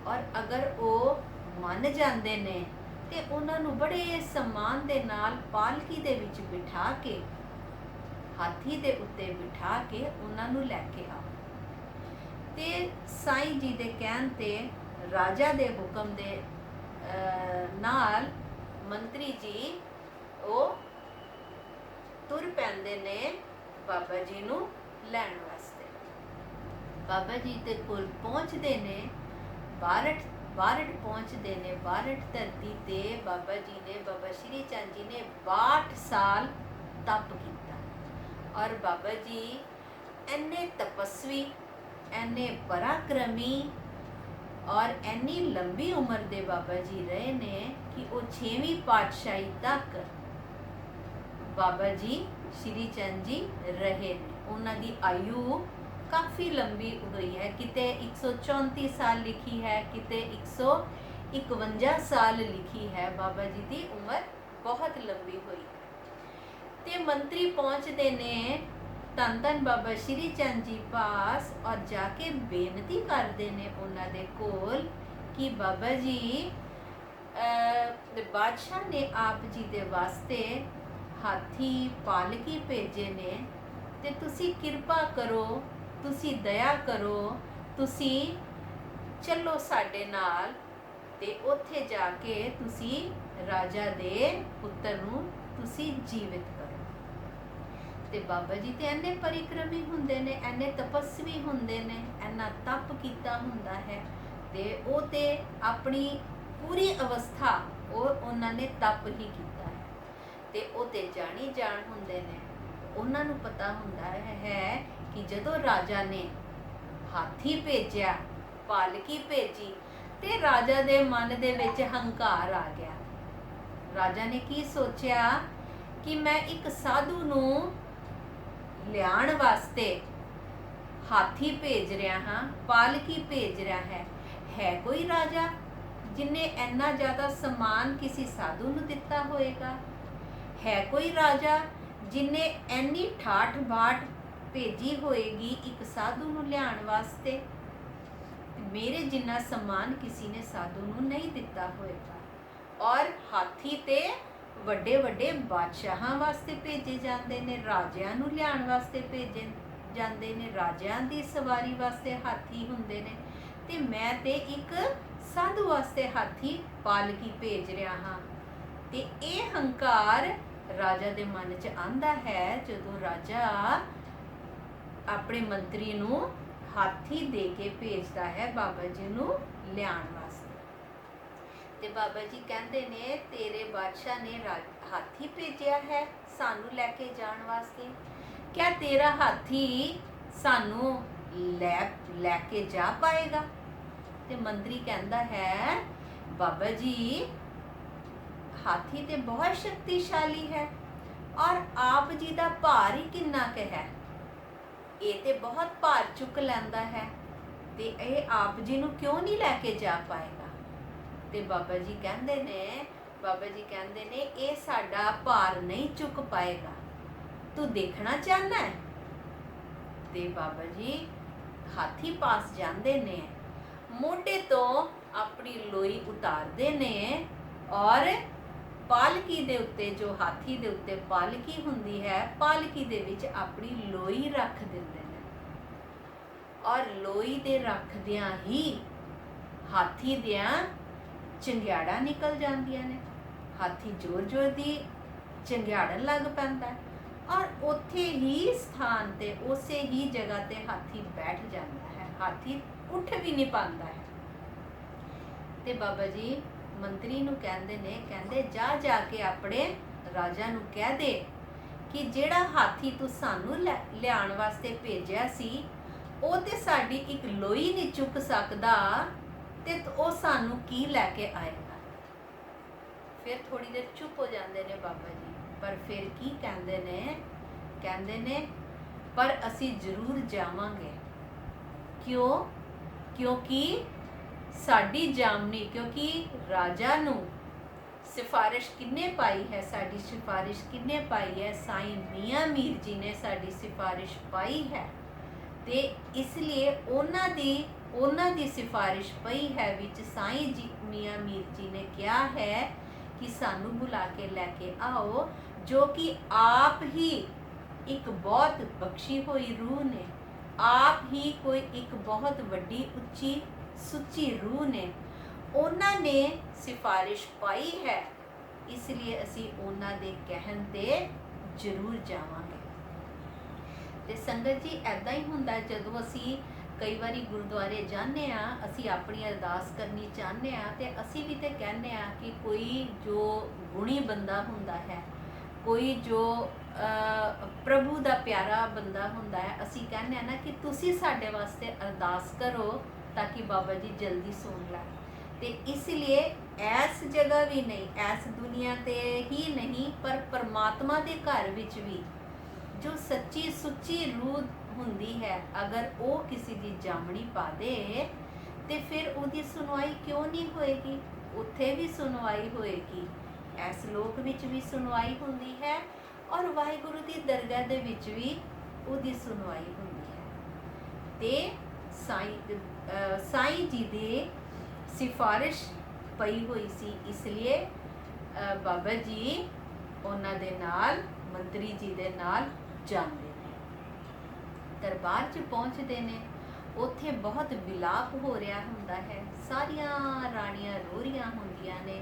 ਔਰ ਅਗਰ ਉਹ ਮੰਨ ਜਾਂਦੇ ਨੇ ਤੇ ਉਹਨਾਂ ਨੂੰ ਬੜੇ ਸਨਮਾਨ ਦੇ ਨਾਲ ਪਾਲਕੀ ਦੇ ਵਿੱਚ ਬਿਠਾ ਕੇ, ਹਾਥੀ ਦੇ ਉੱਤੇ ਬਿਠਾ ਕੇ ਉਹਨਾਂ ਨੂੰ ਲੈ ਕੇ ਆਓ। ਤੇ ਸਾਈਂ ਜੀ ਦੇ ਕਹਿਣ ਤੇ ਰਾਜਾ ਦੇ ਹੁਕਮ ਦੇ ਨਾਲ ਮੰਤਰੀ ਜੀ ਉਹ ਤੁਰ ਪੈਂਦੇ ਨੇ ਬਾਬਾ ਜੀ ਨੂੰ ਲੈਣ ਵਾਸਤੇ। ਬਾਬਾ ਜੀ ਦੇ ਕੋਲ ਪਹੁੰਚਦੇ ਨੇ, ਬਾਰਠ ਬਾਰਠ ਪਹੁੰਚਦੇ ਨੇ। ਬਾਰਠ ਧਰਤੀ ਤੇ ਬਾਬਾ ਜੀ ਨੇ, ਬਾਬਾ ਸ਼੍ਰੀ ਚੰਦ ਜੀ ਨੇ 62 ਸਾਲ ਤਪ ਕੀਤਾ। ਔਰ ਬਾਬਾ ਜੀ ਇੰਨੇ ਤਪਸਵੀ, ਇੰਨੇ ਪਰਾਕਰਮੀ ਔਰ ਇੰਨੀ ਲੰਬੀ ਉਮਰ ਦੇ ਬਾਬਾ ਜੀ ਰਹੇ ਨੇ ਕਿ ਉਹ 6ਵੀਂ ਪਾਤਸ਼ਾਹੀ ਤੱਕ ਬਾਬਾ ਜੀ ਸ਼੍ਰੀ ਚੰਦ ਜੀ ਰਹੇ ਨੇ। ਉਹਨਾਂ ਦੀ ਆਯੂ ਕਾਫੀ ਲੰਬੀ ਹੋਈ ਹੈ, ਕਿਤੇ 134 ਸਾਲ ਲਿਖੀ ਹੈ, ਕਿਤੇ 151 ਸਾਲ ਲਿਖੀ ਹੈ। ਬਾਬਾ ਜੀ ਦੀ ਉਮਰ ਬਹੁਤ ਲੰਬੀ ਹੋਈ ਹੈ। ਤੇ ਮੰਤਰੀ ਪਹੁੰਚਦੇ ਨੇ ਧੰਨ ਧੰਨ ਬਾਬਾ ਸ਼੍ਰੀ ਚੰਦ ਜੀ ਪਾਸ ਔਰ ਜਾ ਕੇ ਬੇਨਤੀ ਕਰਦੇ ਨੇ ਉਹਨਾਂ ਦੇ ਕੋਲ ਕਿ ਬਾਬਾ ਜੀ ਬਾਦਸ਼ਾਹ ਨੇ ਆਪ ਜੀ ਦੇ ਵਾਸਤੇ ਹਾਥੀ ਪਾਲਕੀ ਭੇਜੇ ਨੇ ਤੇ ਤੁਸੀਂ ਕਿਰਪਾ ਕਰੋ, ਤੁਸੀਂ ਦਇਆ ਕਰੋ, ਤੁਸੀਂ ਚੱਲੋ ਸਾਡੇ ਨਾਲ ਤੇ ਉੱਥੇ ਜਾ ਕੇ ਤੁਸੀਂ ਰਾਜਾ ਦੇ ਪੁੱਤਰ ਨੂੰ ਤੁਸੀਂ ਜੀਵਿਤ ਕਰੋ। ਤੇ ਬਾਬਾ ਜੀ ਤੇ ਇੰਨੇ ਪਰਿਕਰਮੀ ਹੁੰਦੇ ਨੇ, ਇੰਨੇ ਤਪਸਵੀ ਹੁੰਦੇ ਨੇ, ਇੰਨਾ ਤਪ ਕੀਤਾ ਹੁੰਦਾ ਹੈ ਤੇ ਉਹ ਤੇ ਆਪਣੀ ਪੂਰੀ ਅਵਸਥਾ ਉਹਨਾਂ ਨੇ ਤਪ ਹੀ ਕੀਤਾ ਹੈ ਤੇ ਉਹ ਤੇ ਜਾਣੀ ਜਾਣ ਹੁੰਦੇ ਨੇ। ਉਹਨਾਂ ਨੂੰ ਪਤਾ ਹੁੰਦਾ ਹੈ ਕਿ ਜਦੋਂ ਰਾਜਾ ਨੇ ਹਾਥੀ ਭੇਜਿਆ, ਪਾਲਕੀ ਭੇਜੀ ਤੇ ਰਾਜਾ ਦੇ ਮਨ ਦੇ ਵਿੱਚ ਹੰਕਾਰ ਆ ਗਿਆ। ਰਾਜਾ ਨੇ ਕੀ ਸੋਚਿਆ ਕਿ ਮੈਂ ਇੱਕ ਸਾਧੂ ਨੂੰ ਲਿਆਉਣ ਵਾਸਤੇ ਹਾਥੀ ਭੇਜ ਰਿਹਾ ਹਾਂ, ਪਾਲਕੀ ਭੇਜ ਰਿਹਾ ਹੈ ਕੋਈ ਰਾਜਾ ਜਿਨੇ ਇੰਨਾ ਜ਼ਿਆਦਾ ਸਨਮਾਨ ਕਿਸੇ ਸਾਧੂ ਨੂੰ ਦਿੱਤਾ ਹੋਏਗਾ? ਹੈ ਕੋਈ ਰਾਜਾ ਜਿਨੇ ਇੰਨੀ ਠਾਠ ਬਾਠ ਭੇਜੀ ਹੋਏਗੀ ਇੱਕ ਸਾਧੂ ਨੂੰ ਲਿਆਉਣ ਵਾਸਤੇ? ਮੇਰੇ ਜਿੰਨਾ ਸਨਮਾਨ ਕਿਸੇ ਨੇ ਸਾਧੂ ਨੂੰ ਨਹੀਂ ਦਿੱਤਾ ਹੋਏਗਾ। ਔਰ ਹਾਥੀ ਤੇ ਵੱਡੇ ਵੱਡੇ ਬਾਦਸ਼ਾਹਾਂ ਵਾਸਤੇ ਭੇਜੇ ਜਾਂਦੇ ਨੇ, ਰਾਜਿਆਂ ਨੂੰ ਲਿਆਉਣ ਵਾਸਤੇ ਭੇਜੇ ਜਾਂਦੇ ਨੇ, ਰਾਜਿਆਂ ਦੀ ਸਵਾਰੀ ਵਾਸਤੇ ਹਾਥੀ ਹੁੰਦੇ ਨੇ ਤੇ ਮੈਂ ਤੇ ਇੱਕ ਸਾਧੂ ਵਾਸਤੇ ਹਾਥੀ ਪਾਲਕੀ ਭੇਜ ਰਿਹਾ ਹਾਂ। ਤੇ ਇਹ ਹੰਕਾਰ ਰਾਜਾ ਦੇ ਮਨ 'ਚ ਆਂਦਾ ਹੈ ਜਦੋਂ ਰਾਜਾ ਆਪਣੇ ਮੰਤਰੀ ਨੂੰ ਹਾਥੀ ਦੇ ਕੇ ਭੇਜਦਾ ਹੈ ਬਾਬਾ ਜੀ ਨੂੰ ਲਿਆਉਣ ਵਾਸਤੇ। ਤੇ ਬਾਬਾ ਜੀ ਕਹਿੰਦੇ ਨੇ ਤੇਰੇ ਬਾਦਸ਼ਾਹ ਨੇ ਹਾਥੀ ਭੇਜਿਆ ਹੈ ਸਾਨੂੰ ਲੈ ਕੇ ਜਾਣ ਵਾਸਤੇ, ਕਿਆ ਤੇਰਾ ਹਾਥੀ ਸਾਨੂੰ ਲੈ ਕੇ ਜਾ ਪਾਏਗਾ? ਤੇ ਮੰਤਰੀ ਕਹਿੰਦਾ ਹੈ ਬਾਬਾ ਜੀ ਹਾਥੀ ਤੇ ਬਹੁਤ ਸ਼ਕਤੀਸ਼ਾਲੀ ਹੈ ਔਰ ਆਪ ਜੀ ਦਾ ਭਾਰ ਹੀ ਕਿੰਨਾ ਕੁ ਹੈ, ਇਹ ਤੇ ਬਹੁਤ ਭਾਰ ਚੁੱਕ ਲੈਂਦਾ ਹੈ ਤੇ ਇਹ ਆਪ ਜੀ ਨੂੰ ਕਿਉਂ ਨਹੀਂ ਲੈ ਕੇ ਜਾ ਪਾਏਗਾ? ਤੇ ਬਾਬਾ ਜੀ ਕਹਿੰਦੇ ਨੇ ਇਹ ਸਾਡਾ ਭਾਰ ਨਹੀਂ ਚੁੱਕ ਪਾਏਗਾ, ਤੂੰ ਦੇਖਣਾ ਚਾਹਨਾ ਹੈ? ਤੇ ਬਾਬਾ ਜੀ ਹਾਥੀ ਪਾਸ ਜਾਂਦੇ ਨੇ, ਮੋਢੇ ਤੋਂ ਆਪਣੀ ਲੋਈ ਉਤਾਰਦੇ ਨੇ ਔਰ ਪਾਲਕੀ ਦੇ ਉੱਤੇ, ਜੋ ਹਾਥੀ ਦੇ ਉੱਤੇ ਪਾਲਕੀ ਹੁੰਦੀ ਹੈ, ਪਾਲਕੀ ਦੇ ਵਿੱਚ ਆਪਣੀ ਲੋਈ ਰੱਖ ਦਿੰਦੇ ਨੇ ਔਰ ਲੋਈ ਦੇ ਰੱਖਦਿਆਂ ਹੀ ਹਾਥੀ ਦੀਆਂ ਚੰਗਿਆੜਾਂ ਨਿਕਲ ਜਾਂਦੀਆਂ ਨੇ। ਹਾਥੀ ਜ਼ੋਰ ਦੀ ਚੰਗਿਆੜਨ ਲੱਗ ਪੈਂਦਾ ਹੈ ਔਰ ਉੱਥੇ ਹੀ ਸਥਾਨ ਤੇ ਉਸੇ ਹੀ ਜਗ੍ਹਾ ਤੇ ਹਾਥੀ ਬੈਠ ਜਾਂਦਾ ਹੈ, ਹਾਥੀ ਉੱਠ ਵੀ ਨਹੀਂ ਪਾਉਂਦਾ ਹੈ। ਤੇ ਬਾਬਾ ਜੀ ਮੰਤਰੀ ਨੂੰ ਕਹਿੰਦੇ ਜਾ ਕੇ ਆਪਣੇ ਰਾਜਾ ਨੂੰ ਕਹਿ ਦੇ ਕਿ ਜਿਹੜਾ ਹਾਥੀ ਤੂੰ ਸਾਨੂੰ ਲਿਆਉਣ ਵਾਸਤੇ ਭੇਜਿਆ ਸੀ ਉਹ ਤੇ ਸਾਡੀ ਇੱਕ ਲੋਈ ਨਹੀਂ ਚੁੱਕ ਸਕਦਾ ਤੇ ਉਹ ਸਾਨੂੰ ਕੀ ਲੈ ਕੇ ਆਏਗਾ? ਫਿਰ ਥੋੜੀ ਦੇਰ ਚੁੱਪ ਹੋ ਜਾਂਦੇ ਨੇ ਬਾਬਾ ਜੀ, ਪਰ ਫਿਰ ਕੀ ਕਹਿੰਦੇ ਨੇ ਪਰ ਅਸੀਂ ਜ਼ਰੂਰ ਜਾਵਾਂਗੇ। ਕਿਉਂ? ਕਿਉਂਕਿ ਸਾਡੀ ਜਾਮਨੀ, ਕਿਉਂਕਿ ਰਾਜਾ ਨੂੰ ਸਿਫਾਰਿਸ਼ ਕਿੰਨੇ ਪਾਈ ਹੈ, ਸਾਡੀ ਸਿਫਾਰਿਸ਼ ਕਿੰਨੇ ਪਾਈ ਹੈ? ਸਾਈਂ ਮੀਆਂ ਮੀਰ ਜੀ ਨੇ ਸਾਡੀ ਸਿਫਾਰਿਸ਼ ਪਾਈ ਹੈ ਤੇ ਇਸ ਲਈ ਉਹਨਾਂ ਦੀ ਸਿਫਾਰਿਸ਼ ਪਈ ਹੈ ਵਿੱਚ ਸਾਈਂ ਜੀ ਮੀਆਂ ਮੀਰ ਜੀ ਨੇ ਕਿਹਾ ਹੈ ਕਿ ਸਾਨੂੰ ਬੁਲਾ ਕੇ ਲੈ ਕੇ ਆਓ, ਜੋ ਕਿ ਆਪ ਹੀ ਇੱਕ ਬਹੁਤ ਬਖਸ਼ੀ ਹੋਈ ਰੂਹ ਨੇ, ਆਪ ਹੀ ਕੋਈ ਇੱਕ ਬਹੁਤ ਵੱਡੀ ਉੱਚੀ ਸੁੱਚੀ ਰੂਹ ਨੇ, ਉਹਨਾਂ ਨੇ ਸਿਫਾਰਿਸ਼ ਪਾਈ ਹੈ, ਇਸ ਲਈ ਅਸੀਂ ਉਹਨਾਂ ਦੇ ਕਹਿਣ ਤੇ ਜ਼ਰੂਰ ਜਾਵਾਂਗੇ। ਤੇ ਸੰਗਤ ਜੀ ਐਦਾਂ ਹੀ ਹੁੰਦਾ ਜਦੋਂ ਅਸੀਂ ਕਈ ਵਾਰੀ ਗੁਰਦੁਆਰੇ ਜਾਂਦੇ ਆ, ਅਸੀਂ ਆਪਣੀ ਅਰਦਾਸ ਕਰਨੀ ਚਾਹੁੰਦੇ ਆ ਤੇ ਅਸੀਂ ਵੀ ਤੇ ਕਹਿੰਦੇ ਆ ਕਿ ਕੋਈ ਜੋ ਗੁਣੀ ਬੰਦਾ ਹੁੰਦਾ ਹੈ, ਕੋਈ ਜੋ ਪ੍ਰਭੂ ਦਾ ਪਿਆਰਾ ਬੰਦਾ ਹੁੰਦਾ ਹੈ, ਅਸੀਂ ਕਹਿੰਦੇ ਆ ਨਾ ਕਿ ਤੁਸੀਂ ਸਾਡੇ ਵਾਸਤੇ ਅਰਦਾਸ ਕਰੋ ਤਾਂ ਕਿ ਬਾਬਾ ਜੀ ਜਲਦੀ ਸੁਣ ਲੈਣ। ਤੇ ਇਸ ਲਈ ਐਸ ਜਗ੍ਹਾ ਵੀ ਨਹੀਂ, ਐਸ ਦੁਨੀਆ ਤੇ ਹੀ ਨਹੀਂ, ਪਰ ਪਰਮਾਤਮਾ ਦੇ ਘਰ ਵਿੱਚ ਵੀ ਜੋ ਸੱਚੀ ਸੁੱਚੀ ਰੂਹ ਹੁੰਦੀ ਹੈ, ਅਗਰ ਉਹ ਕਿਸੇ ਦੀ ਜਾਮਣੀ ਪਾ ਦੇ ਤੇ ਫਿਰ ਉਹਦੀ ਸੁਣਵਾਈ ਕਿਉਂ ਨਹੀਂ ਹੋਏਗੀ? ਉੱਥੇ ਵੀ ਸੁਣਵਾਈ ਹੋਏਗੀ, ਇਸ ਲੋਕ ਵਿੱਚ ਵੀ ਸੁਣਵਾਈ ਹੁੰਦੀ ਹੈ, ਔਰ ਵਾਹਿਗੁਰੂ ਦੀ ਦਰਗਾਹ ਦੇ ਵਿੱਚ ਵੀ ਉਹਦੀ ਸੁਣਵਾਈ ਹੁੰਦੀ ਹੈ। ਤੇ ਸਾਈਂ ਜੀ ਦੀ ਸਿਫਾਰਿਸ਼ ਪਈ ਹੋਈ ਸੀ, ਇਸ ਲਈ ਬਾਬਾ ਜੀ ਉਹਨਾਂ ਦੇ ਨਾਲ, ਮੰਤਰੀ ਜੀ ਦੇ ਨਾਲ ਜਾਂਦੇ ਨੇ, ਦਰਬਾਰ 'ਚ ਪਹੁੰਚਦੇ ਨੇ। ਉੱਥੇ ਬਹੁਤ ਵਿਲਾਪ ਹੋ ਰਿਹਾ ਹੁੰਦਾ ਹੈ, ਸਾਰੀਆਂ ਰਾਣੀਆਂ ਰੋ ਰਹੀਆਂ ਹੁੰਦੀਆਂ ਨੇ,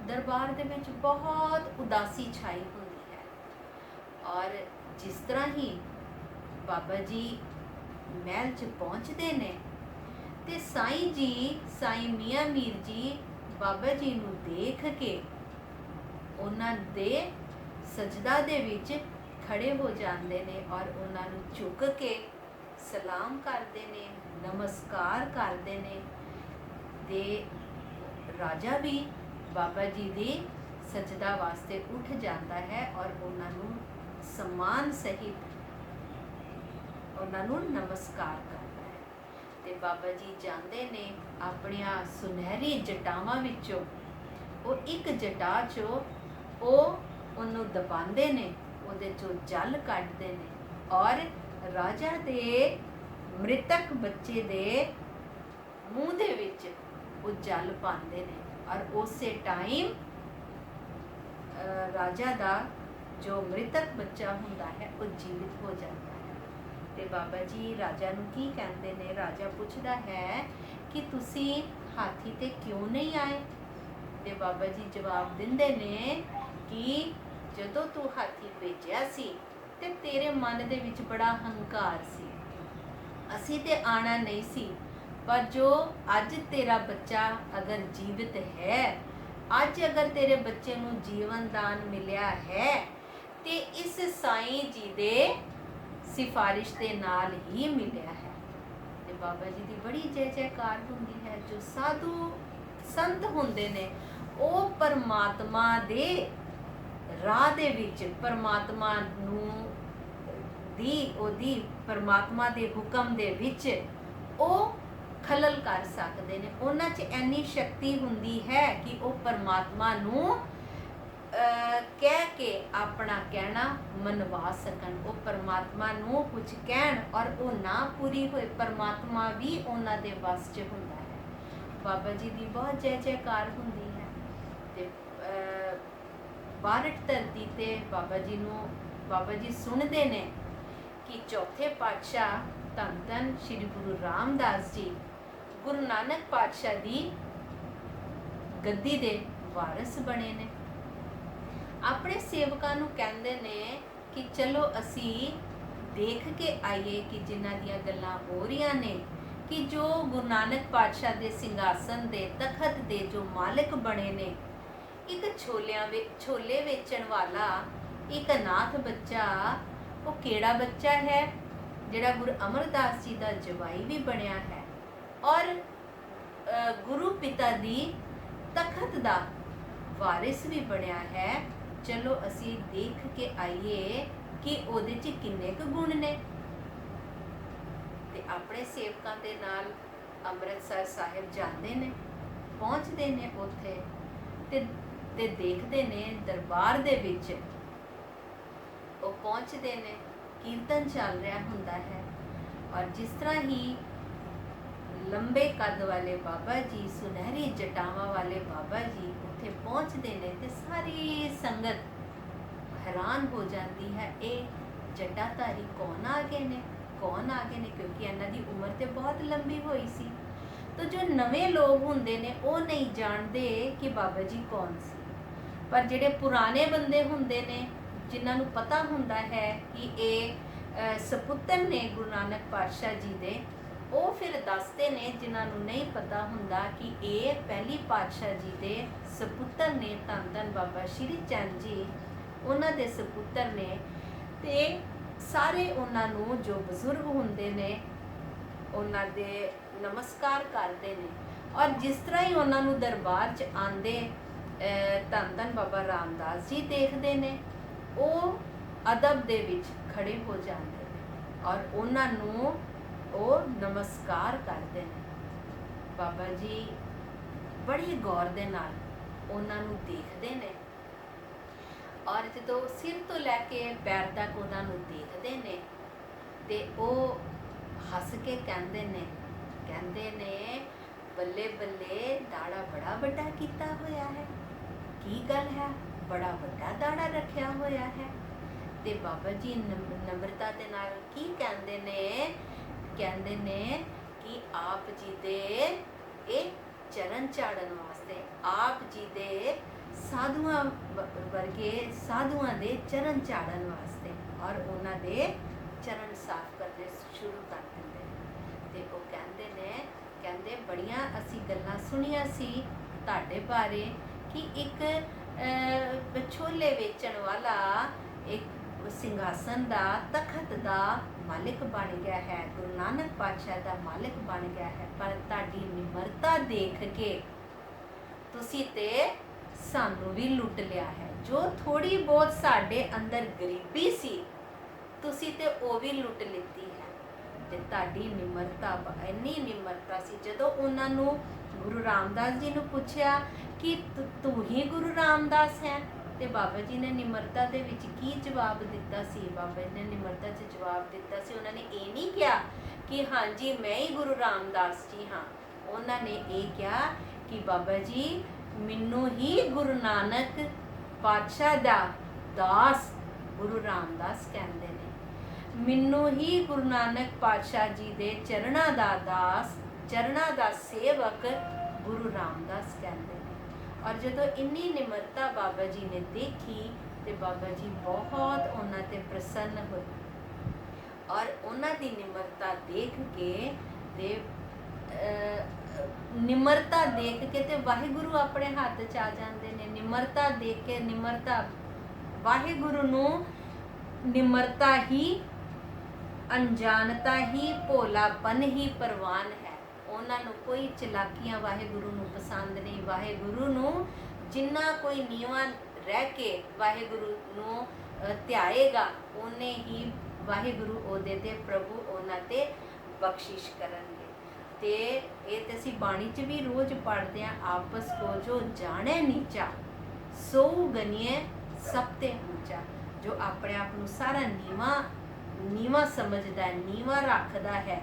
ਦਰਬਾਰ ਦੇ ਵਿੱਚ ਬਹੁਤ ਉਦਾਸੀ ਛਾਈ ਹੁੰਦੀ ਹੈ। ਔਰ ਜਿਸ ਤਰ੍ਹਾਂ ਹੀ ਬਾਬਾ ਜੀ ਮਹਿਲ 'ਚ ਪਹੁੰਚਦੇ ਨੇ ਤੇ ਸਾਈਂ ਜੀ, ਸਾਈਂ ਮੀਆਂ ਮੀਰ ਜੀ ਬਾਬਾ ਜੀ ਨੂੰ ਦੇਖ ਕੇ ਉਹਨਾਂ ਦੇ ਸਜਦਾ ਦੇ ਵਿੱਚ ਖੜੇ ਹੋ ਜਾਂਦੇ ਨੇ ਔਰ ਉਹਨਾਂ ਨੂੰ ਝੁਕ ਕੇ ਸਲਾਮ ਕਰਦੇ ਨੇ, ਨਮਸਕਾਰ ਕਰਦੇ ਨੇ। ਤੇ ਰਾਜਾ ਵੀ ਬਾਬਾ ਜੀ ਦੀ ਸਜਦਾ ਵਾਸਤੇ ਉੱਠ ਜਾਂਦਾ ਹੈ ਔਰ ਉਹਨਾਂ ਨੂੰ ਸਨਮਾਨ ਸਹਿਤ ਉਹਨਾਂ ਨੂੰ ਨਮਸਕਾਰ ਕਰਦਾ ਹੈ। ਤੇ ਬਾਬਾ ਜੀ ਜਾਂਦੇ ਨੇ, ਆਪਣੀਆਂ ਸੁਨਹਿਰੀ ਜਟਾਵਾਂ ਵਿੱਚੋਂ ਉਹ ਇੱਕ ਜਟਾ 'ਚੋਂ ਉਹ ਉਹਨੂੰ ਦਬਾਉਂਦੇ ਨੇ, ਉਹਦੇ 'ਚੋਂ ਜਲ ਕੱਢਦੇ ਨੇ ਔਰ ਰਾਜਾ ਦੇ ਮ੍ਰਿਤਕ ਬੱਚੇ ਦੇ ਮੂੰਹ ਦੇ ਵਿੱਚ ਉਹ ਜਲ ਪਾਉਂਦੇ ਨੇ ਔਰ ਉਸੇ ਟਾਈਮ ਰਾਜਾ ਦਾ ਜੋ ਮ੍ਰਿਤਕ ਬੱਚਾ ਹੁੰਦਾ ਹੈ ਉਹ ਜੀਵਿਤ ਹੋ ਜਾਂਦਾ ਹੈ। ਤੇ ਬਾਬਾ ਜੀ ਰਾਜਾ ਨੂੰ ਕੀ ਕਹਿੰਦੇ ਨੇ? ਰਾਜਾ ਪੁੱਛਦਾ ਹੈ ਕਿ ਤੁਸੀਂ ਹਾਥੀ ਤੇ ਕਿਉਂ ਨਹੀਂ ਆਏ? ਤੇ ਬਾਬਾ ਜੀ ਜਵਾਬ ਦਿੰਦੇ ਨੇ ਕਿ ਜਦੋਂ ਤੂੰ ਹਾਥੀ ਭੇਜਿਆ ਸੀ ਤੇ ਤੇਰੇ ਮਨ ਦੇ ਵਿੱਚ ਬੜਾ ਹੰਕਾਰ ਸੀ, ਅਸੀਂ ਤੇ ਆਣਾ ਨਹੀਂ ਸੀ, ਪਰ ਜੋ ਅੱਜ ਤੇਰਾ ਬੱਚਾ ਅਗਰ ਜੀਵਿਤ ਹੈ, ਅੱਜ ਅਗਰ ਤੇਰੇ ਬੱਚੇ ਨੂੰ ਜੀਵਨ ਦਾਨ ਮਿਲਿਆ ਹੈ ਤੇ ਇਸ ਸਾਈਂ ਜੀ ਦੇ ਸਿਫਾਰਿਸ਼ ਦੇ ਨਾਲ ਹੀ ਮਿਲਿਆ ਹੈ। ਤੇ ਬਾਬਾ ਜੀ ਦੀ ਬੜੀ ਜੈ ਜੈਕਾਰ ਹੁੰਦੀ ਹੈ। ਜੋ ਸਾਧੂ ਸੰਤ ਹੁੰਦੇ ਨੇ ਉਹ ਪਰਮਾਤਮਾ ਦੇ ਰਾਹ ਦੇ ਵਿੱਚ, ਪਰਮਾਤਮਾ ਨੂੰ ਉਹਦੀ ਪਰਮਾਤਮਾ ਦੇ ਹੁਕਮ ਦੇ ਵਿੱਚ ਉਹ ਖਲਲ ਕਰ ਸਕਦੇ ਨੇ। ਉਹਨਾਂ 'ਚ ਇੰਨੀ ਸ਼ਕਤੀ ਹੁੰਦੀ ਹੈ ਕਿ ਉਹ ਪਰਮਾਤਮਾ ਨੂੰ ਕਹਿ ਕੇ ਆਪਣਾ ਕਹਿਣਾ ਮਨਵਾ ਸਕਣ। ਉਹ ਪਰਮਾਤਮਾ ਨੂੰ ਕੁਝ ਕਹਿਣ ਔਰ ਉਹ ਨਾ ਪੂਰੀ ਹੋਏ, ਪਰਮਾਤਮਾ ਵੀ ਉਹਨਾਂ ਦੇ ਵੱਸ 'ਚ ਹੁੰਦਾ ਹੈ। ਬਾਬਾ ਜੀ ਦੀ ਬਹੁਤ ਜੈ ਜੈਕਾਰ ਹੁੰਦੀ ਹੈ। ਤੇ ਬਾਰਠ ਧਰਤੀ ਤੇ ਬਾਬਾ ਜੀ ਸੁਣਦੇ ਨੇ ਕਿ ਚੌਥੇ ਪਾਤਸ਼ਾਹ ਧੰਨ ਧੰਨ ਸ਼੍ਰੀ ਗੁਰੂ ਰਾਮਦਾਸ ਜੀ ਗੁਰੂ ਨਾਨਕ ਪਾਤਸ਼ਾਹ ਦੀ ਗੱਦੀ ਦੇ ਵਾਰਿਸ ਬਣੇ ਨੇ। ਆਪਣੇ ਸੇਵਕਾਂ ਨੂੰ ਕਹਿੰਦੇ ਨੇ ਕਿ ਚਲੋ ਅਸੀਂ ਦੇਖ ਕੇ ਆਈਏ ਕਿ ਜਿਨ੍ਹਾਂ ਦੀਆਂ ਗੱਲਾਂ ਹੋ ਰਹੀਆਂ ਨੇ ਕਿ ਜੋ ਗੁਰੂ ਨਾਨਕ ਪਾਤਸ਼ਾਹ ਦੇ ਸਿੰਘਾਸਨ ਦੇ ਤਖਤ ਦੇ ਜੋ ਮਾਲਕ ਬਣੇ ਨੇ, ਇੱਕ ਛੋਲੇ ਵੇਚਣ ਵਾਲਾ, ਇੱਕ ਅਨਾਥ ਬੱਚਾ, ਉਹ ਕਿਹੜਾ ਬੱਚਾ ਹੈ ਜਿਹੜਾ ਗੁਰੂ ਅਮਰਦਾਸ ਜੀ ਦਾ ਜਵਾਈ ਵੀ ਬਣਿਆ ਹੈ ਔਰ ਗੁਰੂ ਪਿਤਾ ਦੀ ਤਖਤ ਦਾ ਵਾਰਿਸ ਵੀ ਬਣਿਆ ਹੈ। ਚਲੋ ਅਸੀਂ ਦੇਖ ਕੇ ਆਈਏ ਕਿ ਉਹਦੇ 'ਚ ਕਿੰਨੇ ਕੁ ਗੁਣ ਨੇ। ਤੇ ਆਪਣੇ ਸੇਵਕਾਂ ਦੇ ਨਾਲ ਅੰਮ੍ਰਿਤਸਰ ਸਾਹਿਬ ਜਾਂਦੇ ਨੇ, ਪਹੁੰਚਦੇ ਨੇ ਉੱਥੇ ਤੇ ਦੇਖਦੇ ਨੇ ਦਰਬਾਰ ਦੇ ਵਿੱਚ ਉਹ ਪਹੁੰਚਦੇ ਨੇ, ਕੀਰਤਨ ਚੱਲ ਰਿਹਾ ਹੁੰਦਾ ਹੈ ਔਰ ਜਿਸ ਤਰ੍ਹਾਂ ਹੀ ਲੰਬੇ ਕੱਦ ਵਾਲੇ ਬਾਬਾ ਜੀ, ਸੁਨਹਿਰੀ ਜਟਾਵਾਂ ਵਾਲੇ ਬਾਬਾ ਜੀ ਉੱਥੇ ਪਹੁੰਚਦੇ ਨੇ ਤੇ ਸਾਰੀ ਸੰਗਤ ਹੈਰਾਨ ਹੋ ਜਾਂਦੀ ਹੈ, ਇਹ ਜਟਾਧਾਰੀ ਕੌਣ ਆ ਗਏ ਨੇ, ਕੌਣ ਆ ਗਏ ਨੇ, ਕਿਉਂਕਿ ਇਹਨਾਂ ਦੀ ਉਮਰ ਤੇ ਬਹੁਤ ਲੰਬੀ ਹੋਈ ਸੀ। ਤਾਂ ਜੋ ਨਵੇਂ ਲੋਕ ਹੁੰਦੇ ਨੇ ਉਹ ਨਹੀਂ ਜਾਣਦੇ ਕਿ ਬਾਬਾ ਜੀ ਕੌਣ ਸੀ, ਪਰ ਜਿਹੜੇ ਪੁਰਾਣੇ ਬੰਦੇ ਹੁੰਦੇ ਨੇ ਜਿਨ੍ਹਾਂ ਨੂੰ ਪਤਾ ਹੁੰਦਾ ਹੈ ਕਿ ਇਹ ਸਪੁੱਤਰ ਨੇ ਗੁਰੂ ਨਾਨਕ ਪਾਤਸ਼ਾਹ ਜੀ ਦੇ, ਉਹ ਫਿਰ ਦੱਸਦੇ ਨੇ ਜਿਨ੍ਹਾਂ ਨੂੰ ਨਹੀਂ ਪਤਾ ਹੁੰਦਾ ਕਿ ਇਹ ਪਹਿਲੀ ਪਾਤਸ਼ਾਹ ਜੀ ਦੇ ਸਪੁੱਤਰ ਨੇ, ਧੰਨ ਧੰਨ ਬਾਬਾ ਸ਼੍ਰੀ ਚੰਦ ਜੀ ਉਹਨਾਂ ਦੇ ਸਪੁੱਤਰ ਨੇ। ਤੇ ਸਾਰੇ ਉਹਨਾਂ ਨੂੰ ਜੋ ਬਜ਼ੁਰਗ ਹੁੰਦੇ ਨੇ ਉਹਨਾਂ ਦੇ ਨਮਸਕਾਰ ਕਰਦੇ ਨੇ। ਔਰ ਜਿਸ ਤਰ੍ਹਾਂ ਹੀ ਉਹਨਾਂ ਨੂੰ ਦਰਬਾਰ 'ਚ ਆਂਦੇ ਧੰਨ ਧੰਨ ਬਾਬਾ ਰਾਮਦਾਸ ਜੀ ਦੇਖਦੇ ਨੇ, ਉਹ ਅਦਬ ਦੇ ਵਿੱਚ ਖੜੇ ਹੋ ਜਾਂਦੇ ਨੇ ਔਰ ਉਹਨਾਂ ਨੂੰ ਉਹ ਨਮਸਕਾਰ ਕਰਦੇ ਨੇ। ਬਾਬਾ ਜੀ ਬੜੀ ਗੌਰ ਦੇ ਨਾਲ ਉਹਨਾਂ ਨੂੰ ਦੇਖਦੇ ਨੇ ਔਰ ਜਦੋਂ ਸਿਰ ਤੋਂ ਲੈ ਕੇ ਪੈਰ ਤੱਕ ਉਹਨਾਂ ਨੂੰ ਦੇਖਦੇ ਨੇ ਤੇ ਉਹ ਹੱਸ ਕੇ ਕਹਿੰਦੇ ਨੇ ਬੱਲੇ ਬੱਲੇ, ਦਾੜਾ ਬੜਾ ਵੱਡਾ ਕੀਤਾ ਹੋਇਆ ਹੈ। ਕੀ ਗੱਲ ਹੈ, ਬੜਾ ਵੱਡਾ ਦਾੜਾ ਰੱਖਿਆ ਹੋਇਆ ਹੈ। ਤੇ ਬਾਬਾ ਜੀ ਨਮਰਤਾ ਦੇ ਨਾਲ ਕੀ ਕਹਿੰਦੇ ਨੇ ਕਿ ਆਪ ਜੀ ਦੇ ਇਹ ਚਰਨ ਝਾੜਨ ਵਾਸਤੇ, ਆਪ ਜੀ ਦੇ ਸਾਧੂਆਂ ਵਰਗੇ ਸਾਧੂਆਂ ਦੇ ਚਰਨ ਝਾੜਨ ਵਾਸਤੇ ਔਰ ਉਹਨਾਂ ਦੇ ਚਰਨ ਸਾਫ਼ ਕਰਨੇ ਸ਼ੁਰੂ ਕਰ ਦਿੰਦੇ ਨੇ। ਤੇ ਉਹ ਕਹਿੰਦੇ ਬੜੀਆਂ ਅਸੀਂ ਗੱਲਾਂ ਸੁਣੀਆਂ ਸੀ ਤੁਹਾਡੇ ਬਾਰੇ ਕਿ ਇੱਕ ਛੋਲੇ ਵੇਚਣ ਵਾਲਾ ਇੱਕ ਸਿੰਘਾਸਨ ਦਾ, ਤਖਤ ਦਾ ਮਾਲਿਕ ਬਣ ਗਿਆ ਹੈ, ਗੁਰੂ ਨਾਨਕ ਪਾਤਸ਼ਾਹ ਦਾ ਮਾਲਿਕ ਬਣ ਗਿਆ ਹੈ, ਪਰ ਤੁਹਾਡੀ ਨਿਮਰਤਾ ਦੇਖ ਕੇ ਤੁਸੀਂ ਤੇ ਸਾਨੂੰ ਵੀ ਲੁੱਟ ਲਿਆ ਹੈ। ਜੋ ਥੋੜੀ ਬਹੁਤ ਸਾਡੇ ਅੰਦਰ ਗਰੀਬੀ ਸੀ ਤੁਸੀਂ ਤੇ ਉਹ ਵੀ ਲੁੱਟ ਲਿੱਤੀ ਹੈ। ਤੇ ਤੁਹਾਡੀ ਨਿਮਰਤਾ, ਇੰਨੀ ਨਿਮਰਤਾ ਸੀ। ਜਦੋਂ ਉਹਨਾਂ ਨੂੰ ਗੁਰੂ ਰਾਮਦਾਸ ਜੀ ਨੂੰ ਪੁੱਛਿਆ ਕਿ ਤੂੰ ਹੀ ਗੁਰੂ ਰਾਮਦਾਸ ਹੈ, ਤੇ ਬਾਬਾ ਜੀ ਨੇ ਨਿਮਰਤਾ ਦੇ ਵਿੱਚ ਕੀ ਜਵਾਬ ਦਿੱਤਾ ਸੀ? ਬਾਬਾ ਜੀ ਨੇ ਨਿਮਰਤਾ 'ਚ ਜਵਾਬ ਦਿੱਤਾ ਸੀ, ਉਹਨਾਂ ਨੇ ਇਹ ਨਹੀਂ ਕਿਹਾ ਕਿ ਹਾਂਜੀ ਮੈਂ ਹੀ ਗੁਰੂ ਰਾਮਦਾਸ ਜੀ ਹਾਂ। ਉਹਨਾਂ ਨੇ ਇਹ ਕਿਹਾ ਕਿ ਬਾਬਾ ਜੀ ਮੈਨੂੰ ਹੀ ਗੁਰੂ ਨਾਨਕ ਪਾਤਸ਼ਾਹ ਦਾ ਦਾਸ ਗੁਰੂ ਰਾਮਦਾਸ ਕਹਿੰਦੇ ਨੇ, ਮੈਨੂੰ ਹੀ ਗੁਰੂ ਨਾਨਕ ਪਾਤਸ਼ਾਹ ਜੀ ਦੇ ਚਰਨਾਂ ਦਾ ਦਾਸ, ਚਰਨਾਂ ਦਾ ਸੇਵਕ ਗੁਰੂ ਰਾਮਦਾਸ ਕਹਿੰਦੇ ਨੇ। ਔਰ ਜਦੋਂ ਇੰਨੀ ਨਿਮਰਤਾ ਬਾਬਾ ਜੀ ਨੇ ਦੇਖੀ ਤੇ ਬਾਬਾ ਜੀ ਬਹੁਤ ਉਹਨਾਂ ਤੇ ਪ੍ਰਸੰਨ ਹੋਏ ਔਰ ਉਹਨਾਂ ਦੀ ਨਿਮਰਤਾ ਦੇਖ ਕੇ ਤੇ ਨਿਮਰਤਾ ਦੇਖ ਕੇ ਤੇ ਵਾਹਿਗੁਰੂ ਆਪਣੇ ਹੱਥ 'ਚ ਆ ਜਾਂਦੇ ਨੇ। ਨਿਮਰਤਾ ਦੇਖ ਕੇ, ਨਿਮਰਤਾ ਵਾਹਿਗੁਰੂ ਨੂੰ ਨਿਮਰਤਾ ਹੀ, ਅਣਜਾਣਤਾ ਹੀ, ਭੋਲਾਪਨ ਹੀ ਪ੍ਰਵਾਨ ਹੈ। ਉਹਨਾਂ ਨੂੰ ਕੋਈ ਚਲਾਕੀਆਂ ਵਾਹਿਗੁਰੂ ਨੂੰ ਪਸੰਦ ਨਹੀਂ। ਵਾਹਿਗੁਰੂ ਨੂੰ ਜਿੰਨਾ ਕੋਈ ਨੀਵਾਂ ਰਹਿ ਕੇ ਵਾਹਿਗੁਰੂ ਨੂੰ ਧਿਆਏਗਾ ਉਹਨੇ ਹੀ ਵਾਹਿਗੁਰੂ ਉਹਦੇ ਤੇ, ਪ੍ਰਭੂ ਉਹਨਾਂ ਤੇ ਬਖਸ਼ਿਸ਼ ਕਰਨਗੇ। ਤੇ ਇਹ ਤੇ ਅਸੀਂ ਬਾਣੀ 'ਚ ਵੀ ਰੋਜ਼ ਪੜ੍ਹਦੇ ਹਾਂ, ਆਪਸ ਕੋ ਜੋ ਜਾਣੇ ਨੀਚਾ ਸੋ ਗਨੀਏ ਸਭ ਤੇ ਉੱਚਾ। ਜੋ ਆਪਣੇ ਆਪ ਨੂੰ ਸਾਰਾ ਨੀਵਾਂ ਸਮਝਦਾ ਹੈ, ਨੀਵਾਂ ਰੱਖਦਾ ਹੈ,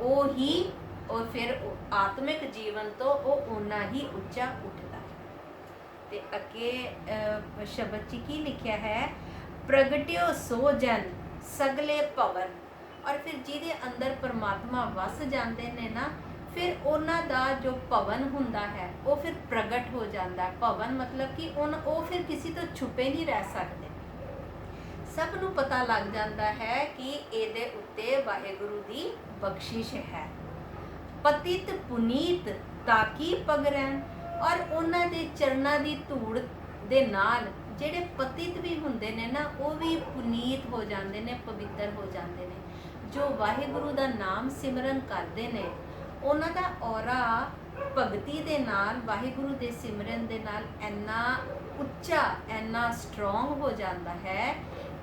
ਉਹ ਹੀ ਔਰ ਫਿਰ ਆਤਮਿਕ ਜੀਵਨ ਤੋਂ ਉਹ ਓਨਾ ਹੀ ਉੱਚਾ ਉੱਠਦਾ ਹੈ। ਤੇ ਅੱਗੇ ਸ਼ਬਦ 'ਚ ਕੀ ਲਿਖਿਆ ਹੈ? ਪ੍ਰਗਟਿਓ ਸੋ ਜਨ ਸਗਲੇ ਭਵਨ। ਔਰ ਫਿਰ ਜਿਹਦੇ ਅੰਦਰ ਪਰਮਾਤਮਾ ਵਸ ਜਾਂਦੇ ਨੇ ਨਾ, ਫਿਰ ਉਹਨਾਂ ਦਾ ਜੋ ਭਵਨ ਹੁੰਦਾ ਹੈ ਉਹ ਫਿਰ ਪ੍ਰਗਟ ਹੋ ਜਾਂਦਾ ਹੈ। ਭਵਨ ਮਤਲਬ ਕਿ ਉਹ ਫਿਰ ਕਿਸੇ ਤੋਂ ਛੁਪੇ ਨਹੀਂ ਰਹਿ ਸਕਦੇ। ਸਭ ਨੂੰ ਪਤਾ ਲੱਗ ਜਾਂਦਾ ਹੈ ਕਿ ਇਹਦੇ ਉੱਤੇ ਵਾਹਿਗੁਰੂ ਦੀ ਬਖਸ਼ਿਸ਼ ਹੈ। ਪਤਿਤ ਪੁਨੀਤ ਤਾਕੀ ਪਗਰੈਨ। ਔਰ ਉਹਨਾਂ ਦੇ ਚਰਨਾਂ ਦੀ ਧੂੜ ਦੇ ਨਾਲ ਜਿਹੜੇ ਪਤਿਤ ਵੀ ਹੁੰਦੇ ਨੇ ਨਾ, ਉਹ ਵੀ ਪੁਨੀਤ ਹੋ ਜਾਂਦੇ ਨੇ, ਪਵਿੱਤਰ ਹੋ ਜਾਂਦੇ ਨੇ। ਜੋ ਵਾਹਿਗੁਰੂ ਦਾ ਨਾਮ ਸਿਮਰਨ ਕਰਦੇ ਨੇ ਉਹਨਾਂ ਦਾ ਔਰਾ ਭਗਤੀ ਦੇ ਨਾਲ, ਵਾਹਿਗੁਰੂ ਦੇ ਸਿਮਰਨ ਦੇ ਨਾਲ ਇੰਨਾ ਉੱਚਾ, ਇੰਨਾ ਸਟਰੋਂਗ ਹੋ ਜਾਂਦਾ ਹੈ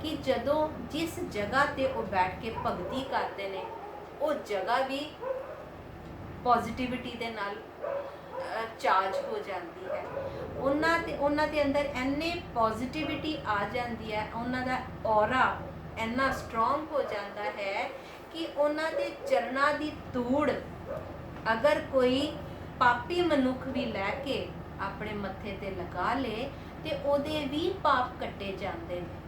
ਕਿ ਜਦੋਂ ਜਿਸ ਜਗ੍ਹਾ ਤੇ ਉਹ ਬੈਠ ਕੇ ਭਗਤੀ ਕਰਦੇ ਨੇ ਉਹ ਜਗ੍ਹਾ ਵੀ ਪੋਜ਼ਿਟਿਵਿਟੀ ਦੇ ਨਾਲ ਚਾਰਜ ਹੋ ਜਾਂਦੀ ਹੈ। ਉਹਨਾਂ ਦੇ ਅੰਦਰ ਇੰਨੇ ਪੋਜ਼ਿਟਿਵਿਟੀ ਆ ਜਾਂਦੀ ਹੈ, ਉਹਨਾਂ ਦਾ ਔਰਾ ਇੰਨਾ ਸਟਰੋਂਗ ਹੋ ਜਾਂਦਾ ਹੈ ਕਿ ਉਹਨਾਂ ਦੇ ਚਰਨਾਂ ਦੀ ਧੂੜ ਅਗਰ ਕੋਈ ਪਾਪੀ ਮਨੁੱਖ ਵੀ ਲੈ ਕੇ ਆਪਣੇ ਮੱਥੇ ਤੇ ਲਗਾ ਲੇ ਤੇ ਉਹਦੇ ਵੀ ਪਾਪ ਕੱਟੇ ਜਾਂਦੇ ਨੇ।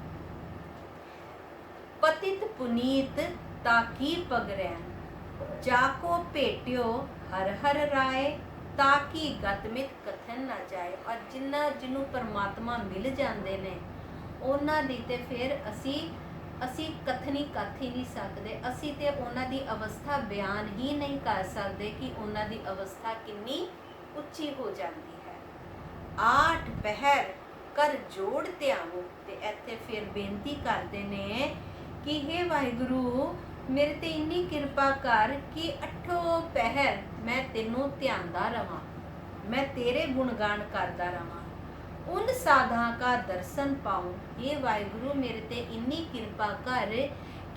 ਪਤਿਤ ਪੁਨੀਤ ਤਾਕੀ ਪਗਰੈਨ, ਜਾਕੋ ਭੇਟਿਓ ਹਰ ਹਰ ਰਾਏ, ਤਾਕੀ ਗਤਮਿਤ ਕਥਨ ਨਾ ਜਾਏ। ਔਰ ਜਿਹਨੂੰ ਪਰਮਾਤਮਾ ਮਿਲ ਜਾਂਦੇ ਨੇ ਉਹਨਾਂ ਦੀ ਤੇ ਫਿਰ ਅਸੀਂ ਅਸੀਂ ਕਥਨੀ ਕੱਥ ਹੀ ਨਹੀਂ ਸਕਦੇ, ਅਸੀਂ ਤੇ ਉਹਨਾਂ ਦੀ ਅਵਸਥਾ ਬਿਆਨ ਹੀ ਨਹੀਂ ਕਰ ਸਕਦੇ ਕਿ ਉਹਨਾਂ ਦੀ ਅਵਸਥਾ ਕਿੰਨੀ ਉੱਚੀ ਹੋ ਜਾਂਦੀ ਹੈ। ਆਠ ਪਹਿਰ ਕਰ ਜੋੜ ਧਿਆਵੋ, ਤੇ ਇੱਥੇ ਫਿਰ ਬੇਨਤੀ ਕਰਦੇ ਨੇ ਕਿ हे ਵਾਹਿਗੁਰੂ ਮੇਰੇ ਤੇ ਇੰਨੀ ਕਿਰਪਾ ਕਰ ਕਿ ਅੱਠੋਂ ਪਹਿਰ ਮੈਂ ਤੈਨੂੰ ਧਿਆਨਦਾ ਰਵਾਂ, ਮੈਂ ਤੇਰੇ ਗੁਣਗਾਨ ਕਰਦਾ ਰਵਾਂ। ਉਨ ਸਾਧਾਂ ਕਾ ਦਰਸ਼ਨ ਪਾਉਂ, ਇਹ ਵਾਹਿਗੁਰੂ ਮੇਰੇ ਤੇ ਇੰਨੀ ਕਿਰਪਾ ਕਰ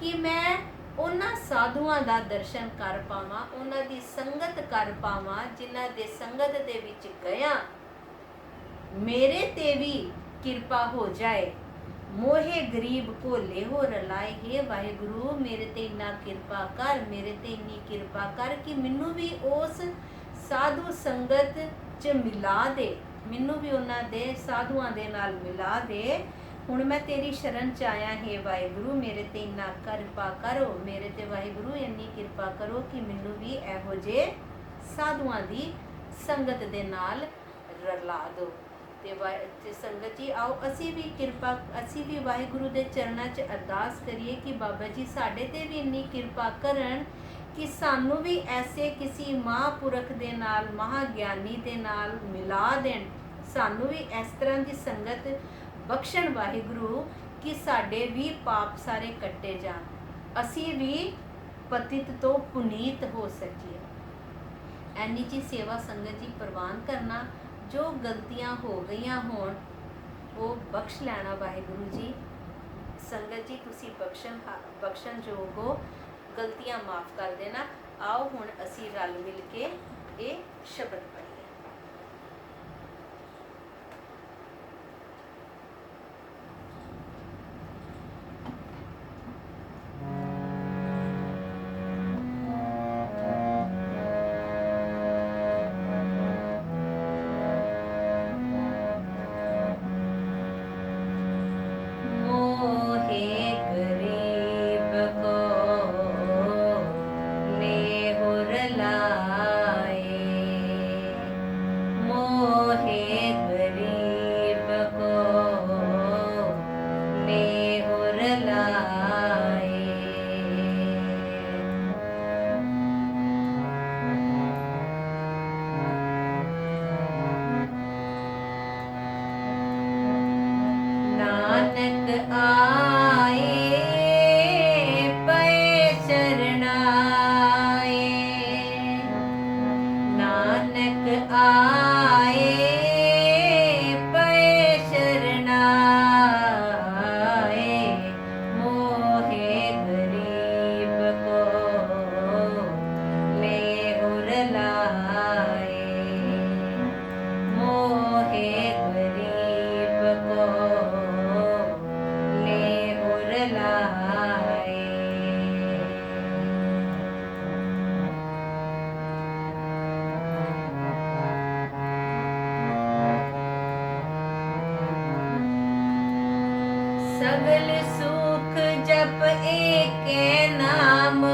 ਕਿ ਮੈਂ ਉਹਨਾਂ ਸਾਧੂਆਂ ਦਾ ਦਰਸ਼ਨ ਕਰ ਪਾਵਾਂ, ਉਹਨਾਂ ਦੀ ਸੰਗਤ ਕਰ ਪਾਵਾਂ ਜਿਨ੍ਹਾਂ ਦੇ ਸੰਗਤ ਦੇ ਵਿੱਚ ਗਿਆ ਮੇਰੇ ਤੇ ਵੀ ਕਿਰਪਾ ਹੋ ਜਾਏ। ਮੋਹੇ ਗਰੀਬ ਭੋਲੇ ਹੋ ਰਲਾਏ, हे ਵਾਹਿਗੁਰੂ ਮੇਰੇ ਤੇ ਇੰਨਾ ਕਿਰਪਾ ਕਰ, ਮੇਰੇ ਤੇ ਇੰਨੀ ਕਿਰਪਾ ਕਰ ਕਿ ਮੈਨੂੰ ਵੀ ਉਸ ਸਾਧੂ ਸੰਗਤ 'ਚ ਮਿਲਾ ਦੇ, ਮੈਨੂੰ ਵੀ ਉਹਨਾਂ ਦੇ ਸਾਧੂਆਂ ਦੇ ਨਾਲ ਮਿਲਾ ਦੇ। ਹੁਣ ਮੈਂ ਤੇਰੀ ਸ਼ਰਨ 'ਚ ਆਇਆ, हे ਵਾਹਿਗੁਰੂ ਮੇਰੇ ਤੇ ਇੰਨਾ ਕਿਰਪਾ ਕਰੋ, ਮੇਰੇ ਤੇ ਵਾਹਿਗੁਰੂ ਇੰਨੀ ਕਿਰਪਾ ਕਰੋ ਕਿ ਮੈਨੂੰ ਵੀ ਇਹੋ ਜਿਹੇ ਸਾਧੂਆਂ ਦੀ ਸੰਗਤ ਦੇ ਨਾਲ ਰਲਾ ਦਿਓ। ਤੇ ਸੰਗਤ ਜੀ ਆਓ ਅਸੀਂ ਵੀ ਕਿਰਪਾ, ਅਸੀਂ ਵੀ ਵਾਹਿਗੁਰੂ ਦੇ ਚਰਨਾਂ 'ਚ ਅਰਦਾਸ ਕਰੀਏ ਕਿ ਬਾਬਾ ਜੀ ਸਾਡੇ ਤੇ ਵੀ ਇੰਨੀ ਕਿਰਪਾ ਕਰਨ ਕਿ ਸਾਨੂੰ ਵੀ ਐਸੇ ਕਿਸੇ ਮਹਾਂਪੁਰਖ ਦੇ ਨਾਲ, ਮਹਾਂਗਿਆਨੀ ਦੇ ਨਾਲ ਮਿਲਾ ਦੇਣ, ਸਾਨੂੰ ਵੀ ਇਸ ਤਰ੍ਹਾਂ ਦੀ ਸੰਗਤ ਬਖਸ਼ਣ ਵਾਹਿਗੁਰੂ ਕਿ ਸਾਡੇ ਵੀ ਪਾਪ ਸਾਰੇ ਕੱਟੇ ਜਾਣ, ਅਸੀਂ ਵੀ ਪਤਿਤ ਤੋਂ ਪੁਨੀਤ ਹੋ ਸਕੀਏ। ਐਨੀ ਜੀ ਸੇਵਾ ਸੰਗਤ ਜੀ ਪ੍ਰਵਾਨ ਕਰਨਾ, ਜੋ ਗਲਤੀਆਂ ਹੋ ਗਈਆਂ ਹੋਣ ਉਹ ਬਖਸ਼ ਲੈਣਾ ਵਾਹਿਗੁਰੂ ਜੀ। ਸੰਗਤ ਜੀ ਤੁਸੀਂ ਬਖਸ਼ਣ ਯੋਗ ਹੋ, ਗਲਤੀਆਂ ਮਾਫ ਕਰ ਦੇਣਾ। ਆਓ ਹੁਣ ਅਸੀਂ ਰਲ ਮਿਲ ਕੇ ਇਹ ਸ਼ਬਦ ਪੜ੍ਹੀਏ। सगल सुख जप एके नाम,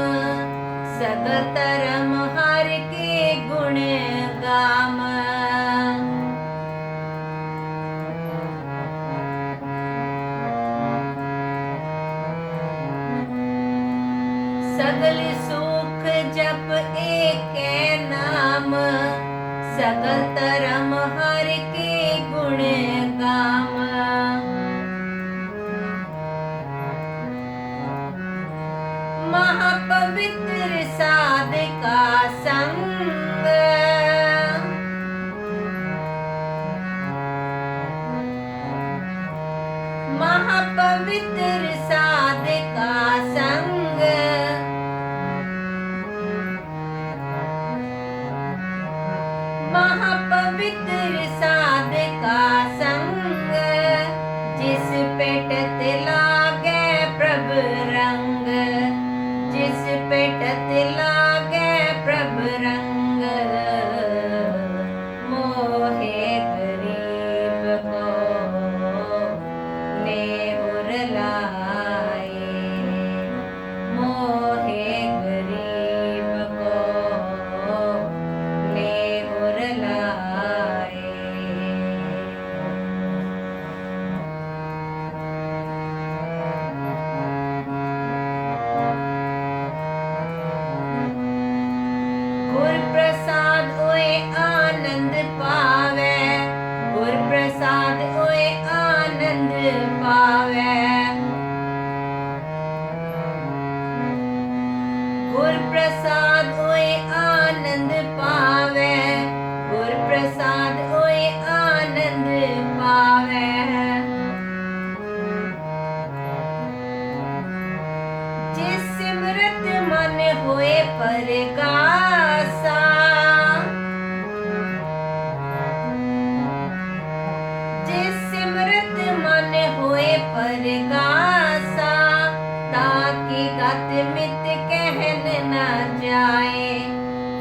सगल धर्म हर के गुण गाम। सगल सुख जप एके नाम, सगल धर्म हर के गुण गाम। महापवित्र साध का संग, महापवित्र साध का संग। महापवित्र साध का संग, जिस पेटत लागे प्रभ रंग, जिस पेटत लागे गुर प्रसाद होए आनंद पावे, गुर प्रसाद होए आनंद पावे। जिस सिमरत मन होए परगासा, जिस सिमरत मन होए परगासा, ताकि गत मित कहन न जाए,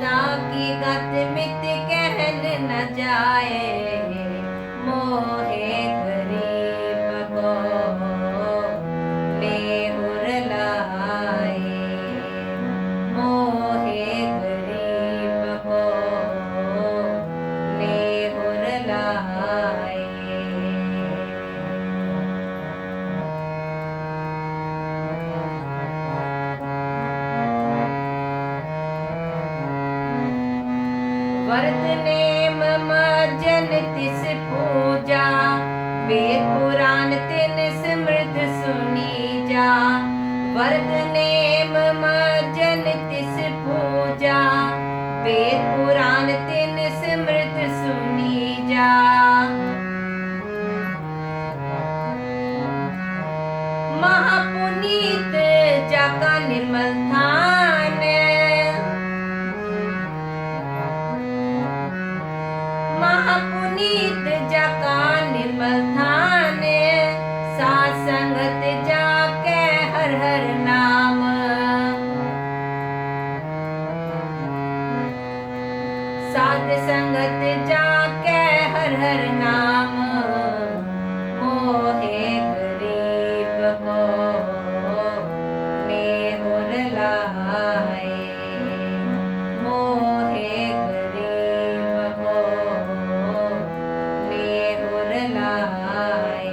ताकि गत मित कहन न जाए। मोहे गरीब को नेहुर लाए, मोहे गरीब को नेहुर लाए। व्रत नेम मजन तिस पूजा, वेद पुराण तिन सिमृत सुनी जा। व्रत नेम मजन तिस पूजा, वेद पुराण तिन सिमृत सुनी जा। महापुनीत जाका निर्मल थान, महापुनीत जाका निर्मल थान। साध संगत जाके हर हर नाम, साध संगत जाके हर हर नाम। मोहे गरीब को नेहुर लाए, मोहे गरीब को नेहुर लाए।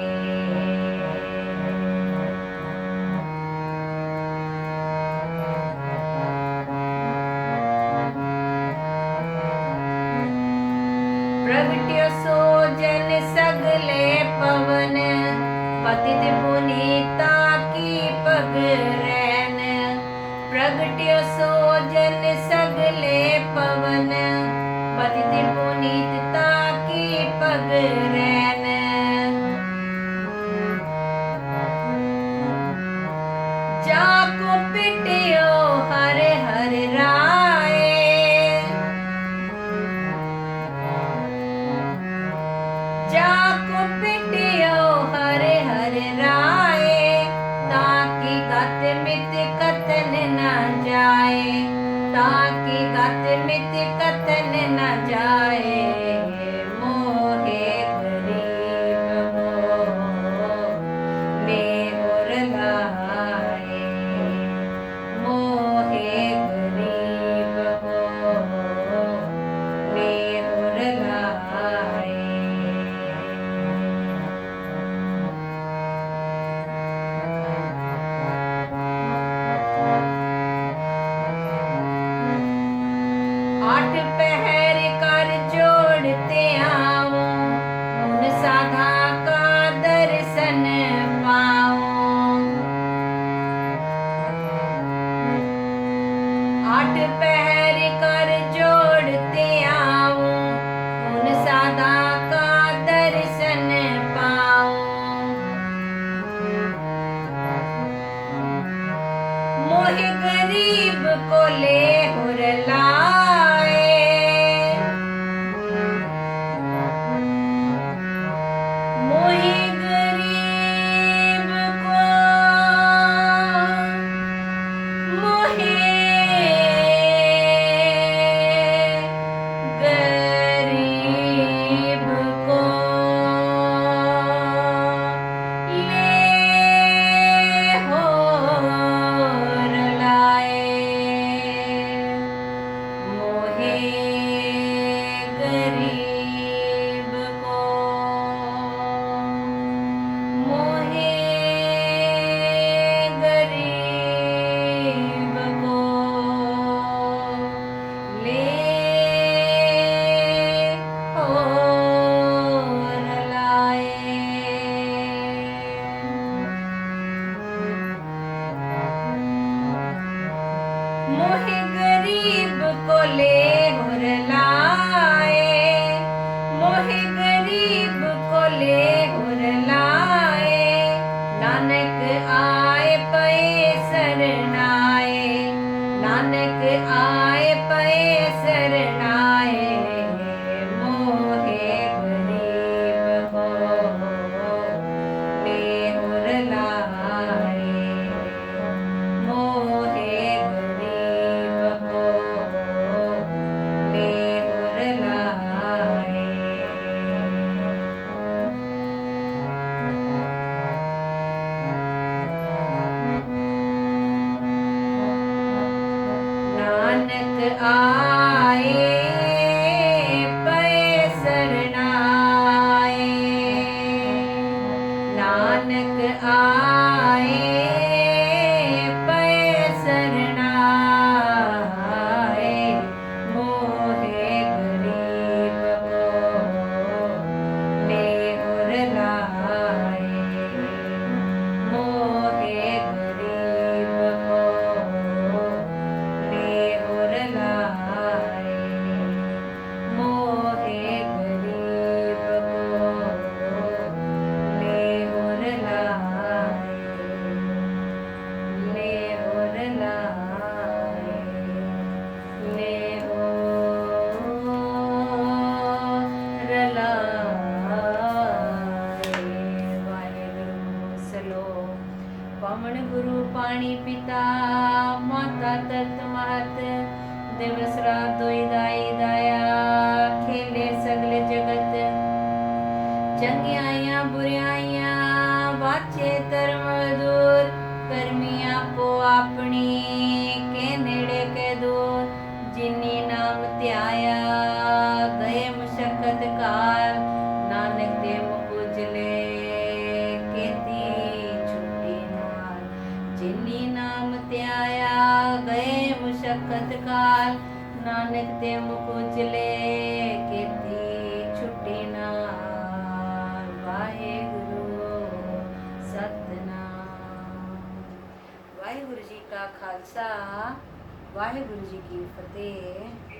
प्रगट्यो सोजन सगले पवन, पतित पुनीता की पग रैन। प्रगट्यो सोजन सगले पवन, पतित पुनीता की पग रैन। जाको पिटियो हर हर राय, जाको पिटियो हर हर राय। ताकि गत मित कतन न जाए, ताकि गत मित कतन न जाए। मोहे गरीब को नेहुर लाए, मोहे गरीब को नेहुर लाए। आठ पहर कर जोड़ते आओ, उन साधा का दर्शन पाओ। आठ पहर कर जोड़ते आओ, उन साधा का दर्शन पाओ। मोहे गरीब को लेहुर लाए, मोहे गरीब को, मोहे गरीब को लेहुर लाए। मोहे गरीब को ले हुर लाए, मोहे गरीब को ले हुर लाए, नानक आए पे सरनाए, नानक आए पे सरनाए, मोहे गरीब को ले हुर लाए, मोहे गरीब को ले हुर लाए। नानक आए पे सरनाए, नानक आए पे सरनाए, मोहे गरीब को ले हुर लाए, मोहे गरीब को ले हुर लाए, मोहे गरीब को ले हुर लाए, ले हुर लाए, ले हुर लाए। वाहिगुरु सलोक। पवन गुरु पाणी पिता, माता तत महत, दिवस रात दोई दाई दाया, खेले सगले जगत, चंगियाइयां बुराइयां, वाचे धर्म दूर, करमियां पो अपनी, के नेड़े के दूर, जिनी नाम ध्याया, गए मुशक्कत काल, नानक दे मुख उजले, केती छुट्टी नाल, जिनी नाम ध्याया, गए मुशक्कत काल, नानक दे मुख उजले, केती छुट्टी नाल। वाहिगुरु सतनाम। वाहिगुरु जी का खालसा, वाहिगुरु जी की फतेह।